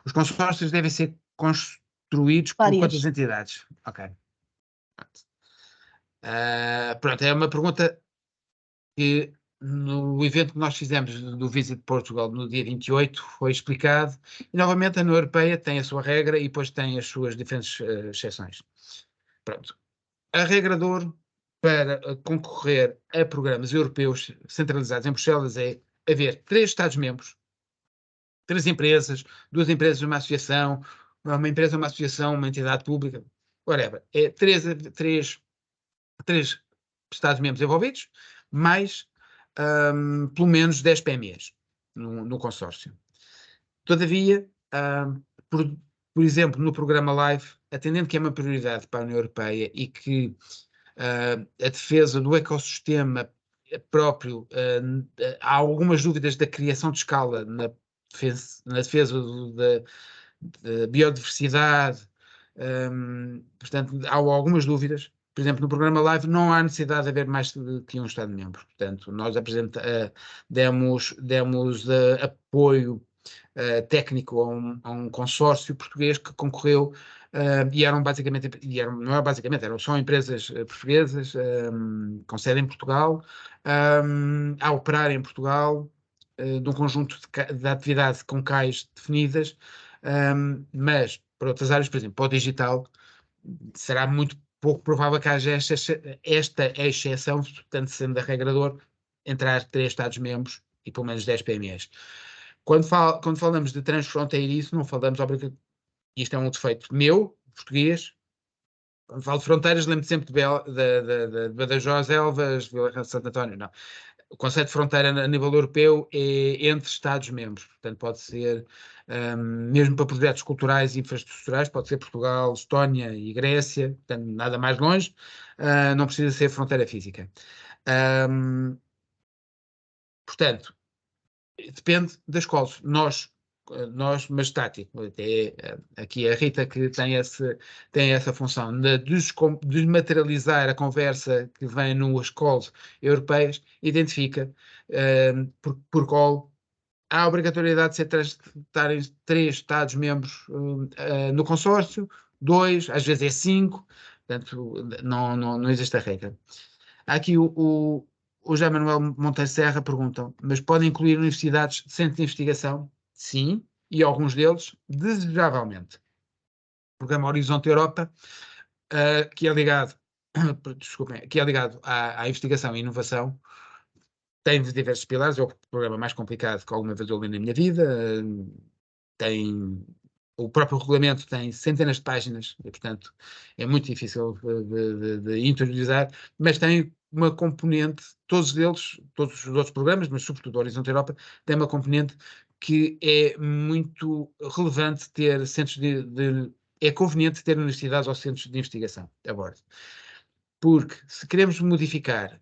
Os consórcios devem ser construídos por quantas entidades? Ok. Pronto, é uma pergunta que no evento que nós fizemos do Visit Portugal no dia 28 foi explicado, e novamente a União Europeia tem a sua regra e depois tem as suas diferentes exceções. Pronto. A regra de ouro para concorrer a programas europeus centralizados em Bruxelas é haver 3 Estados-membros, 3 empresas, 2 empresas, uma associação, uma empresa, uma associação, uma entidade pública, whatever. É 3 Estados-membros envolvidos, mais pelo menos 10 PMEs no consórcio. Todavia, por exemplo, no programa LIFE, atendendo que é uma prioridade para a União Europeia e que a defesa do ecossistema próprio, há algumas dúvidas da criação de escala na defesa da biodiversidade, portanto, há algumas dúvidas. Por exemplo, no programa LIFE não há necessidade de haver mais que um Estado-membro. Portanto, nós demos apoio técnico a um consórcio português que concorreu e eram basicamente, não é basicamente, eram só empresas portuguesas com sede em Portugal, a operar em Portugal, de um conjunto de atividades com CAIs definidas, mas para outras áreas, por exemplo, para o digital, será muito pouco provável que haja esta exceção, portanto, sendo a regra de ouro, entrar 3 Estados-membros e pelo menos 10 PMEs. Quando falamos de transfronteiriço, não falamos, isto é um defeito meu, português, quando falo de fronteiras, lembro-me sempre de Badajoz, Elvas, Vila Real de Santo António, não. O conceito de fronteira a nível europeu é entre Estados-membros, portanto pode ser, mesmo para projetos culturais e infraestruturais, pode ser Portugal, Estónia e Grécia, portanto nada mais longe, não precisa ser fronteira física. Portanto, depende das escolas. Nós, Majestático, até aqui a Rita que tem essa função de desmaterializar a conversa que vem nas escolas europeias, identifica por call há a obrigatoriedade de estarem 3 Estados-membros no consórcio, 2, às vezes é 5, portanto não existe a regra. Há aqui o José Manuel Monteiro Serra perguntam, mas podem incluir universidades de centro de investigação? Sim, e alguns deles, desejavelmente. O programa Horizonte Europa, que é ligado, desculpem, que é ligado à investigação e inovação, tem diversos pilares, é o programa mais complicado que alguma vez eu li na minha vida, o próprio regulamento tem centenas de páginas e, portanto, é muito difícil de interiorizar, mas tem uma componente, todos os outros programas, mas sobretudo o Horizonte Europa, tem uma componente que é muito relevante ter centros é conveniente ter universidades ou centros de investigação a bordo. Porque se queremos modificar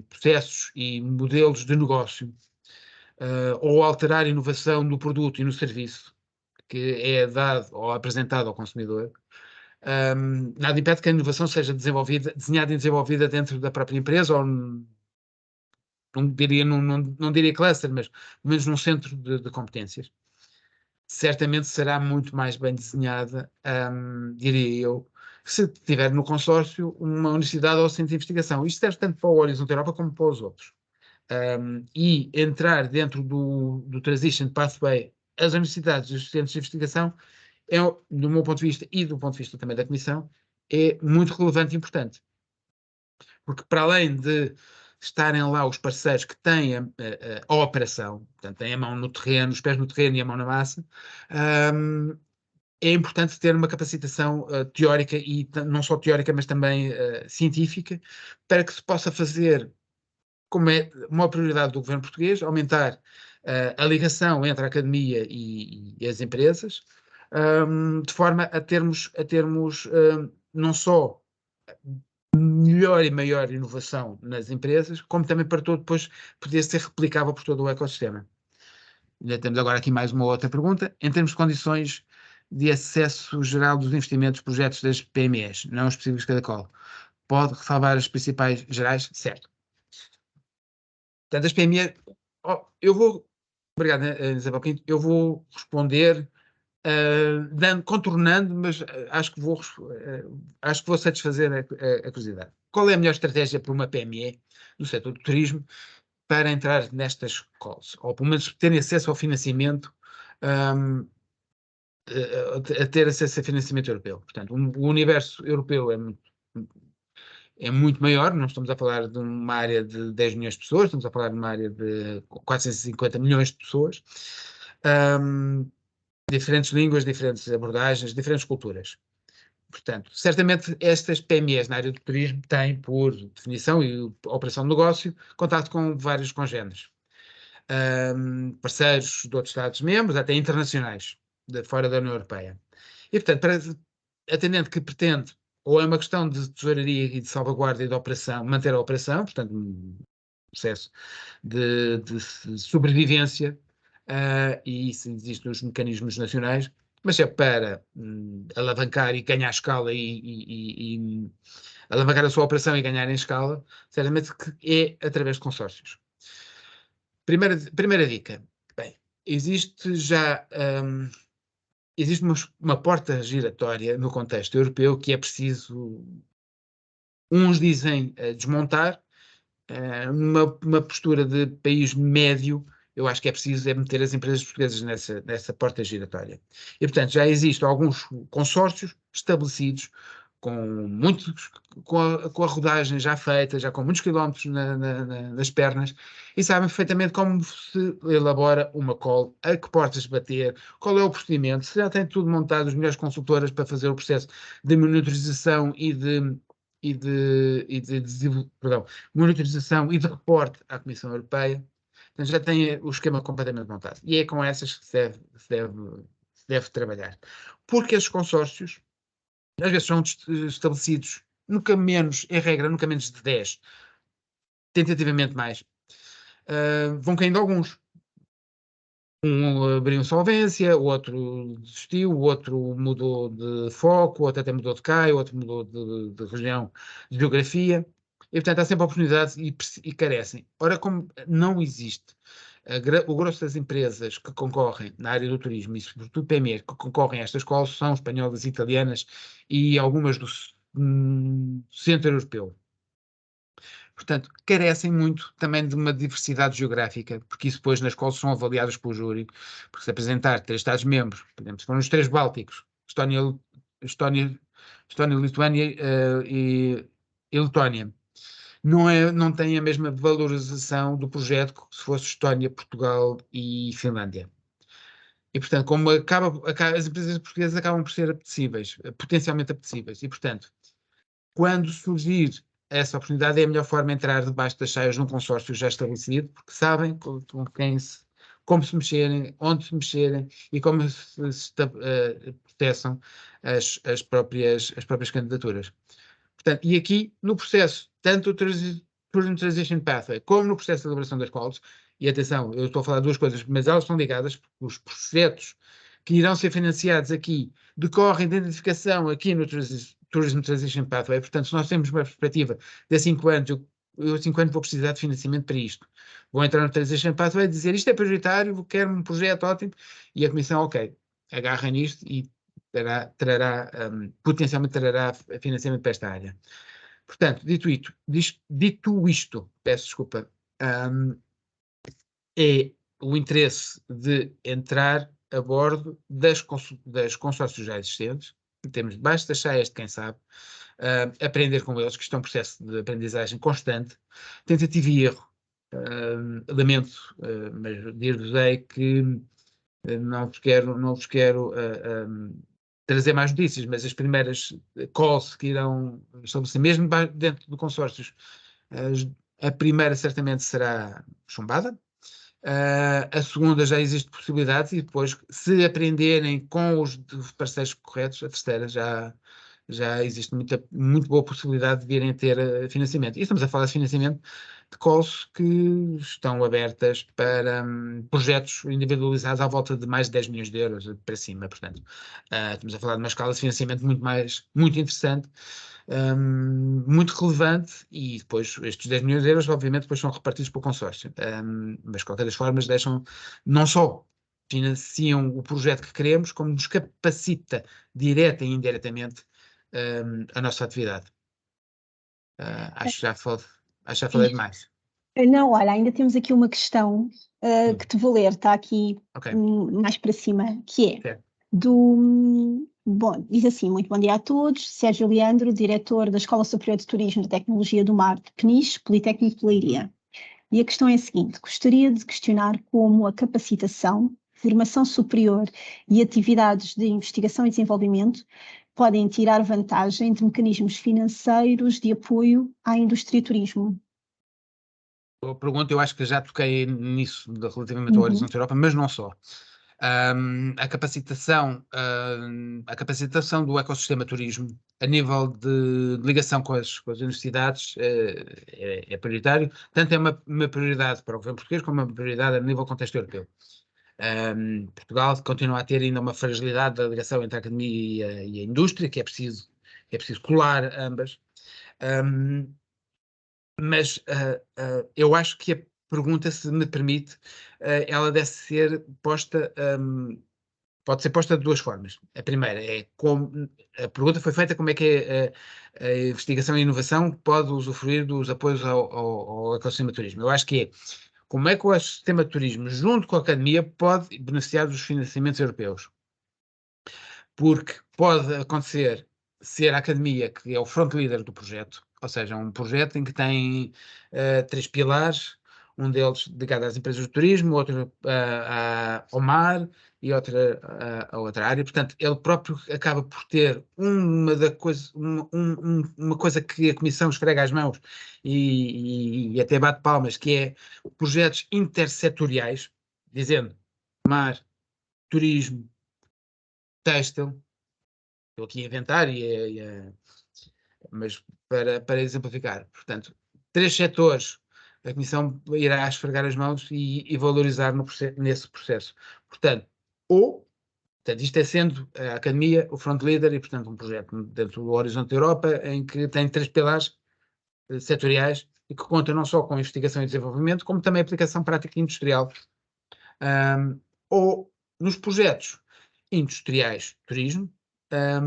processos e modelos de negócio, ou alterar a inovação no produto e no serviço que é dado ou apresentado ao consumidor, nada impede que a inovação seja desenhada e desenvolvida dentro da própria empresa, ou não diria cluster, mas pelo menos num centro de competências. Certamente será muito mais bem desenhada, diria eu, se tiver no consórcio uma universidade ou centro de investigação. Isto serve tanto para o Horizonte Europa como para os outros. E entrar dentro do Transition Pathway, as universidades e os centros de investigação, do meu ponto de vista e do ponto de vista também da Comissão, é muito relevante e importante. Porque para além de estarem lá os parceiros que têm a operação, portanto, têm a mão no terreno, os pés no terreno e a mão na massa, é importante ter uma capacitação teórica, e não só teórica, mas também científica, para que se possa fazer, como é uma prioridade do governo português, aumentar a ligação entre a academia e as empresas, de forma a termos não só melhor e maior inovação nas empresas, como também para depois poder ser replicável por todo o ecossistema. Já temos agora aqui mais uma outra pergunta. Em termos de condições de acesso geral dos investimentos, projetos das PMEs, não específicos de cada call, pode ressalvar as principais gerais? Certo. Portanto, as PMEs, obrigado, Isabel Quinto, eu vou responder contornando, mas acho que vou satisfazer a curiosidade. Qual é a melhor estratégia para uma PME no setor do turismo para entrar nestas calls? Ou pelo menos ter acesso ao financiamento, a ter acesso a financiamento europeu. Portanto, o universo europeu é muito maior, não estamos a falar de uma área de 10 milhões de pessoas, estamos a falar de uma área de 450 milhões de pessoas. Diferentes línguas, diferentes abordagens, diferentes culturas. Portanto, certamente estas PMEs na área do turismo têm, por definição e operação de negócio, contato com vários congêneres. Parceiros de outros Estados-membros, até internacionais, de fora da União Europeia. E, portanto, atendendo que pretende, ou é uma questão de tesouraria e de salvaguarda e de operação, manter a operação, portanto, um processo de sobrevivência, e isso existe nos mecanismos nacionais, mas é para alavancar e ganhar escala e alavancar a sua operação e ganhar em escala, certamente que é através de consórcios. Primeira dica. Bem, existe uma porta giratória no contexto europeu que é preciso, uns dizem, desmontar. Numa postura de país médio, eu acho que é preciso meter as empresas portuguesas nessa porta giratória. E, portanto, já existem alguns consórcios estabelecidos, com a rodagem já feita, já com muitos quilómetros nas pernas, e sabem perfeitamente como se elabora uma call, a que portas bater, qual é o procedimento, se já tem tudo montado, as melhores consultoras para fazer o processo de monitorização monitorização e de reporte à Comissão Europeia. Então já tem o esquema completamente montado. E é com essas que se deve trabalhar. Porque esses consórcios, às vezes, são estabelecidos nunca menos, em regra, nunca menos de 10, tentativamente mais. Vão caindo alguns. Um abriu insolvência, o outro desistiu, o outro mudou de foco, o outro até mudou de CAI, o outro mudou de região, de geografia. E, portanto, há sempre oportunidades e carecem. Ora, como não existe o grosso das empresas que concorrem na área do turismo, e sobretudo PME, que concorrem a estas calls, são espanholas, italianas e algumas do centro europeu. Portanto, carecem muito também de uma diversidade geográfica, porque isso depois nas calls são avaliadas pelo júri, porque se apresentar 3 Estados-membros, por exemplo, se forem os 3 Bálticos, Estónia, Lituânia e Letónia, não tem a mesma valorização do projeto que se fosse Estónia, Portugal e Finlândia. E, portanto, como as empresas portuguesas acabam por ser apetecíveis, potencialmente apetecíveis, e, portanto, quando surgir essa oportunidade, é a melhor forma de entrar debaixo das saias num consórcio já estabelecido, porque sabem como se mexerem, onde se mexerem e como se processam as próprias candidaturas. Portanto, e aqui, no processo, tanto o Tourism Transition Pathway, como no processo de elaboração das calls, e atenção, eu estou a falar de duas coisas, mas elas estão ligadas, porque os projetos que irão ser financiados aqui decorrem da identificação aqui no Tourism Transition Pathway. Portanto, se nós temos uma perspectiva de 5 anos, eu 5 anos vou precisar de financiamento para isto. Vou entrar no Transition Pathway e dizer isto é prioritário, quero um projeto ótimo, e a Comissão, ok, agarra nisto e potencialmente trará financiamento para esta área. Portanto, dito isto, peço desculpa, é o interesse de entrar a bordo das consórcios já existentes, temos debaixo das saias de quem sabe, aprender com eles, que isto é um processo de aprendizagem constante, tentativa e erro. Lamento, mas dir-vos-ei que não vos quero trazer mais notícias, mas as primeiras calls que irão estabelecer, mesmo dentro do consórcio, a primeira certamente será chumbada. A segunda já existe possibilidades e depois, se aprenderem com os parceiros corretos, a terceira já existe muito boa possibilidade de virem a ter financiamento. E estamos a falar de financiamento de calls que estão abertas para projetos individualizados à volta de mais de 10 milhões de euros para cima, portanto. Estamos a falar de uma escala de financiamento muito interessante, muito relevante, e depois estes 10 milhões de euros obviamente depois são repartidos para o consórcio, mas de qualquer das formas não só financiam o projeto que queremos, como nos capacita direta e indiretamente a nossa atividade. Acho que já falei demais. Não, olha, ainda temos aqui uma questão que te vou ler, está aqui Ok. mais para cima, que é Certo. Bom, diz assim: muito bom dia a todos, Sérgio Leandro, diretor da Escola Superior de Turismo e Tecnologia do Mar de Peniche, Politécnico de Leiria. E a questão é a seguinte: gostaria de questionar como a capacitação, formação superior e atividades de investigação e desenvolvimento podem tirar vantagem de mecanismos financeiros de apoio à indústria do turismo. A pergunta, eu acho que já toquei nisso relativamente ao Horizonte Europa, mas não só. A capacitação do ecossistema turismo a nível de ligação com as universidades é prioritário, tanto é uma prioridade para o governo português como uma prioridade a nível contexto europeu. Portugal continua a ter ainda uma fragilidade da ligação entre a academia e a indústria, que é preciso colar ambas. Mas eu acho que a pergunta, se me permite, ela deve ser posta, pode ser posta de duas formas. A primeira é a pergunta foi feita: como é que a investigação e inovação pode usufruir dos apoios ao ecossistema de turismo. Eu acho que é como é que o ecossistema de turismo, junto com a academia, pode beneficiar dos financiamentos europeus. Porque pode acontecer ser a academia que é o front leader do projeto, ou seja, um projeto em que tem 3 pilares, um deles dedicado às empresas de turismo, outro ao mar e outra a outra área. Portanto, ele próprio acaba por ter uma coisa que a Comissão esfrega as mãos e até bate palmas, que é projetos intersetoriais, dizendo mar, turismo, têxtil. Estou aqui a inventar, mas para exemplificar. Portanto, 3 setores, a Comissão irá esfregar as mãos e valorizar nesse processo. Portanto, isto é sendo a Academia o front leader e, portanto, um projeto dentro do Horizonte Europa em que tem 3 pilares setoriais e que conta não só com investigação e desenvolvimento, como também aplicação prática industrial. Ou nos projetos industriais, turismo, a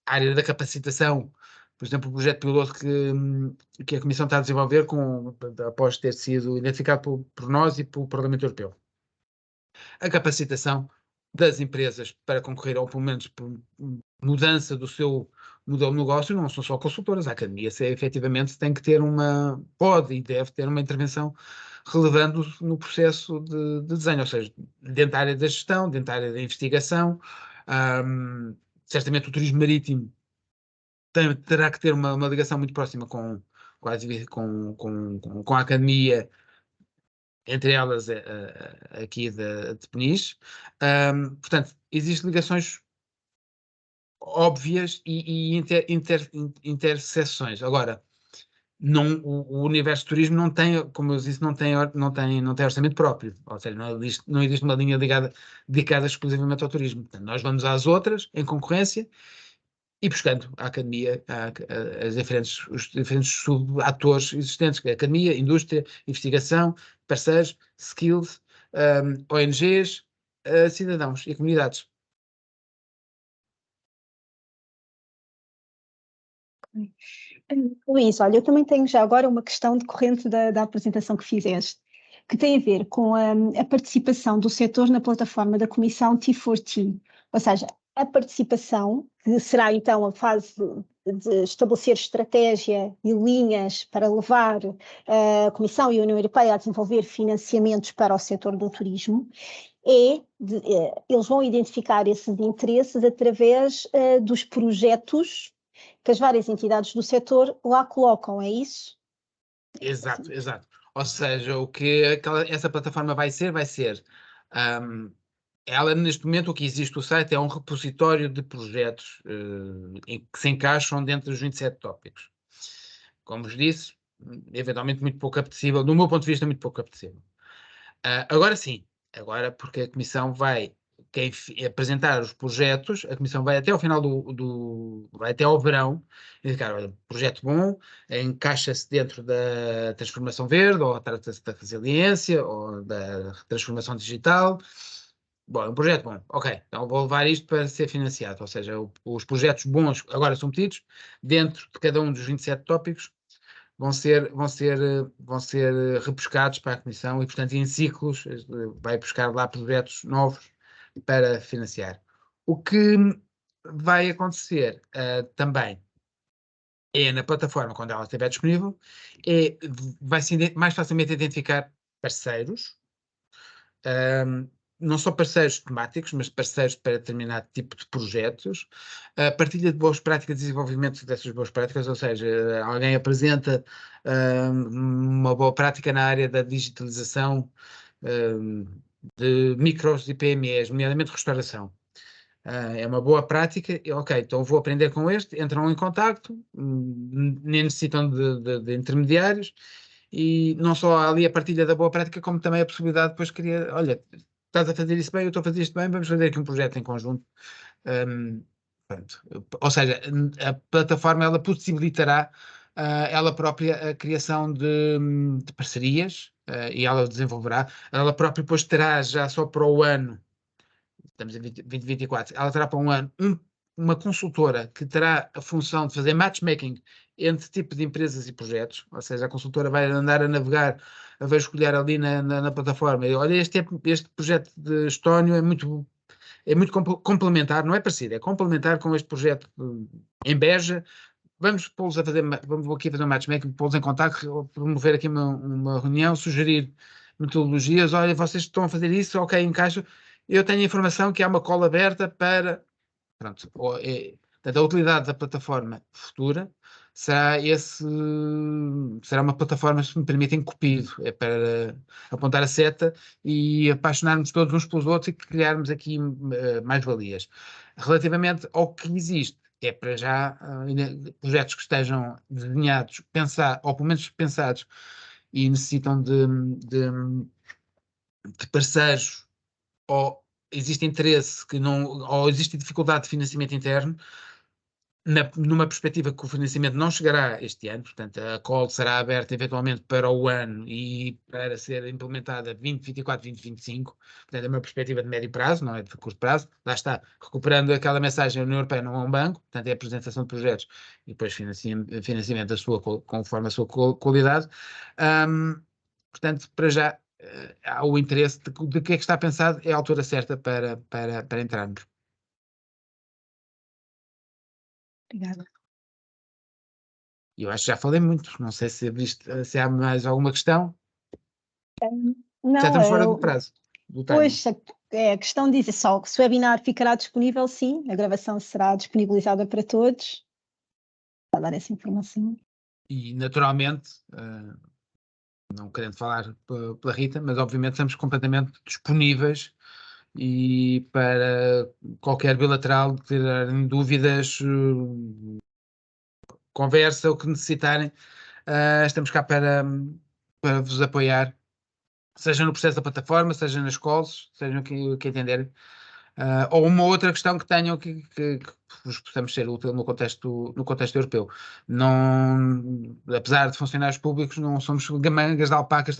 área da capacitação, por exemplo, o projeto piloto que a Comissão está a desenvolver após ter sido identificado por nós e pelo Parlamento Europeu. A capacitação das empresas para concorrer, ou pelo menos por mudança do seu modelo de negócio, não são só consultoras. A academia, efetivamente, tem que ter pode e deve ter uma intervenção relevante no processo de desenho, ou seja, dentro da área da gestão, dentro da área da investigação. Certamente o turismo marítimo terá que ter uma ligação muito próxima com a academia, entre elas aqui de Peniche. Portanto, existem ligações óbvias e interseções. Agora, o universo de turismo não tem, como eu disse, não tem orçamento próprio, ou seja, não existe uma linha dedicada exclusivamente ao turismo. Portanto, nós vamos às outras, em concorrência, e buscando a academia, os diferentes subatores existentes, que é a academia, indústria, investigação, parceiros, skills, ONGs, cidadãos e comunidades. Luís, olha, eu também tenho já agora uma questão decorrente da apresentação que fizeste, que tem a ver com a participação do setor na plataforma da Comissão T14, ou seja, a participação, que será então a fase de estabelecer estratégia e linhas para levar a Comissão e a União Europeia a desenvolver financiamentos para o setor do turismo, eles vão identificar esses interesses através dos projetos que as várias entidades do setor lá colocam, é isso? Exato, exato. Ou seja, o que essa plataforma vai ser, ela neste momento o que existe o site é um repositório de projetos que se encaixam dentro dos 27 tópicos. Como vos disse, eventualmente muito pouco apetecível, do meu ponto de vista, muito pouco apetecível. Agora sim, agora porque a Comissão vai apresentar os projetos, a Comissão vai até ao final vai até ao verão e dizer, olha, projeto bom, encaixa-se dentro da transformação verde, ou trata-se da resiliência, ou da transformação digital. Bom, é um projeto bom, ok, então vou levar isto para ser financiado, ou seja, os projetos bons agora são pedidos dentro de cada um dos 27 tópicos, vão ser repescados para a Comissão e, portanto, em ciclos vai buscar lá projetos novos para financiar. O que vai acontecer também é na plataforma, quando ela estiver disponível, vai-se mais facilmente identificar parceiros, não só parceiros temáticos, mas parceiros para determinado tipo de projetos, partilha de boas práticas, desenvolvimento dessas boas práticas, ou seja, alguém apresenta uma boa prática na área da digitalização de micros e PMEs, nomeadamente restauração. É uma boa prática, ok, então vou aprender com este, entram em contacto, nem necessitam de intermediários, e não só há ali a partilha da boa prática, como também a possibilidade de depois querer, olha, estás a fazer isso bem, eu estou a fazer isto bem, vamos fazer aqui um projeto em conjunto. Pronto. Ou seja, a plataforma ela possibilitará ela própria a criação de parcerias e ela desenvolverá. Ela própria depois terá já só para o ano, estamos em 2024, ela terá para um ano uma consultora que terá a função de fazer matchmaking entre tipo de empresas e projetos, ou seja, a consultora vai andar a navegar, vai escolher ali na plataforma, e, olha, este projeto de Estónio é muito complementar, não é parecido, é complementar com este projeto em Beja. Vamos pô-los vamos aqui fazer um matchmaking, pô-los em contacto, promover aqui uma reunião, sugerir metodologias. Olha, vocês estão a fazer isso, ok, encaixa. Eu tenho informação que há uma call aberta para. Pronto, portanto, a utilidade da plataforma futura será uma plataforma, se me permitem, cupido. É para apontar a seta e apaixonarmos todos uns pelos outros e criarmos aqui mais-valias. Relativamente ao que existe, é para já projetos que estejam desenhados, ou pelo menos pensados, e necessitam de parceiros, ou existe interesse ou existe dificuldade de financiamento interno, numa perspectiva que o financiamento não chegará este ano, portanto a call será aberta eventualmente para o ano e para ser implementada 2024, 2025, portanto é uma perspectiva de médio prazo, não é de curto prazo. Lá está, recuperando aquela mensagem, a União Europeia não é um banco, portanto é a apresentação de projetos e depois financiamento conforme a sua qualidade. Portanto, para já há o interesse de que é que está pensado, é a altura certa para entrarmos. Obrigada. Eu acho que já falei muito, não sei se há mais alguma questão. Já Não, estamos fora do prazo, do timing. pois, a questão diz só que se o webinar ficará disponível, sim, a gravação será disponibilizada para todos. a dar essa informação. E, naturalmente, não querendo falar pela Rita, mas obviamente estamos completamente disponíveis e para qualquer bilateral, terem dúvidas, conversa, o que necessitarem, estamos cá para vos apoiar, seja no processo da plataforma, seja nas calls, seja o que entenderem. Ou uma outra questão que tenham que vos possamos ser útil no contexto europeu. Não, apesar de funcionários públicos, não somos gamangas de alpaca,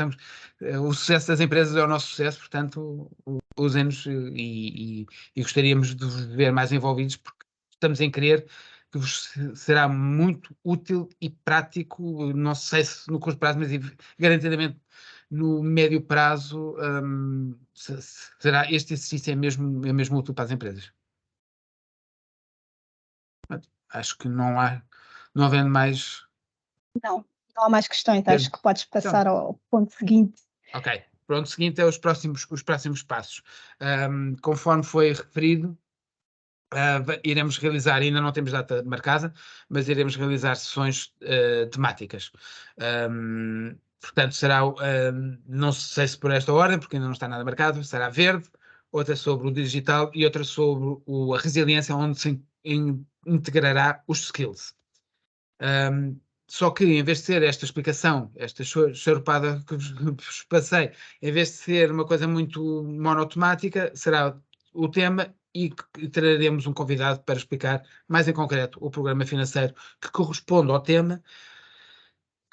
o sucesso das empresas é o nosso sucesso, portanto, usem-nos e gostaríamos de vos ver mais envolvidos, porque estamos em crer que vos será muito útil e prático, não sei se no curto prazo, mas garantidamente no médio prazo, será este exercício é mesmo útil para as empresas. Acho que não havendo mais. Não há mais questões, acho que podes passar ao ponto seguinte. Ok, pronto, o seguinte é os próximos passos. Conforme foi referido, iremos realizar, ainda não temos data marcada, mas iremos realizar sessões temáticas. Portanto, será, não sei se por esta ordem, porque ainda não está nada marcado, será verde, outra sobre o digital e outra sobre a resiliência, onde se integrará os skills. Só que, em vez de ser esta explicação, esta charupada que vos passei, em vez de ser uma coisa muito monotemática, será o tema e traremos um convidado para explicar mais em concreto o programa financeiro que corresponde ao tema,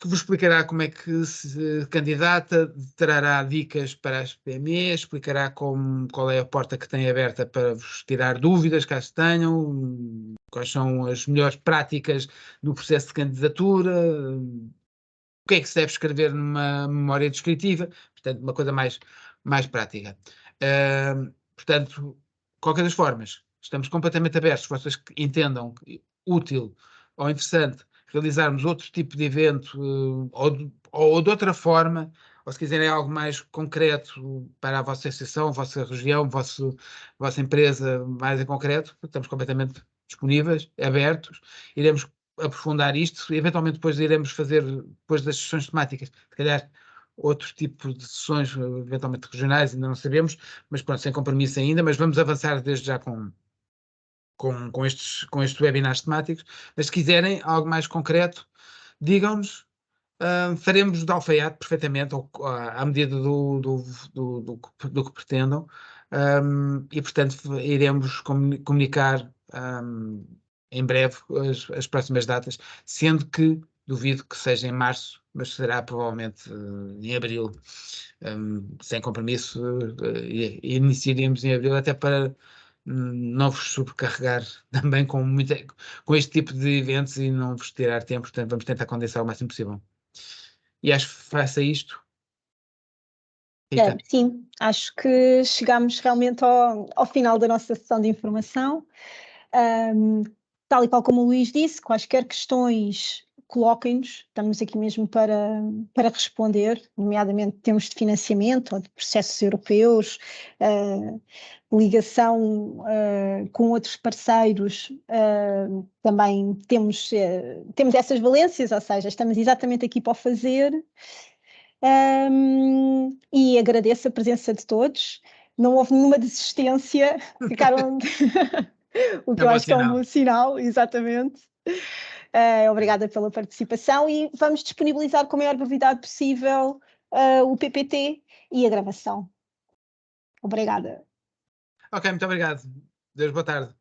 que vos explicará como é que se candidata, trará dicas para as PMEs, explicará qual é a porta que tem aberta para vos tirar dúvidas, caso tenham, quais são as melhores práticas no processo de candidatura, o que é que se deve escrever numa memória descritiva, portanto, uma coisa mais prática. Portanto, de qualquer das formas, estamos completamente abertos, se vocês entendam útil ou interessante realizarmos outro tipo de evento, ou de outra forma, ou se quiserem algo mais concreto para a vossa associação, a vossa região, a vossa empresa mais em concreto, estamos completamente disponíveis, abertos, iremos aprofundar isto, e eventualmente depois iremos fazer, depois das sessões temáticas, se calhar outro tipo de sessões, eventualmente regionais, ainda não sabemos, mas pronto, sem compromisso ainda, mas vamos avançar desde já com estes webinars temáticos, mas se quiserem algo mais concreto, digam-nos, faremos de alfaiate perfeitamente, à medida do que pretendam, e portanto iremos comunicar em breve as próximas datas, sendo que duvido que seja em março, mas será provavelmente em abril, sem compromisso, iniciaríamos em abril, até para não vos sobrecarregar também com este tipo de eventos e não vos tirar tempo, portanto vamos tentar condensar o máximo possível. E acho que faça isto. Sim, acho que chegamos realmente ao final da nossa sessão de informação. Tal e qual como o Luís disse, quaisquer questões coloquem-nos, estamos aqui mesmo para responder, nomeadamente termos de financiamento ou de processos europeus, ligação com outros parceiros, também temos essas valências, ou seja, estamos exatamente aqui para o fazer. E agradeço a presença de todos. Não houve nenhuma desistência, ficaram o que eu acho que é um bom sinal, exatamente. Obrigada pela participação e vamos disponibilizar com a maior brevidade possível o PPT e a gravação. Obrigada. Ok, muito obrigado. Deus, boa tarde.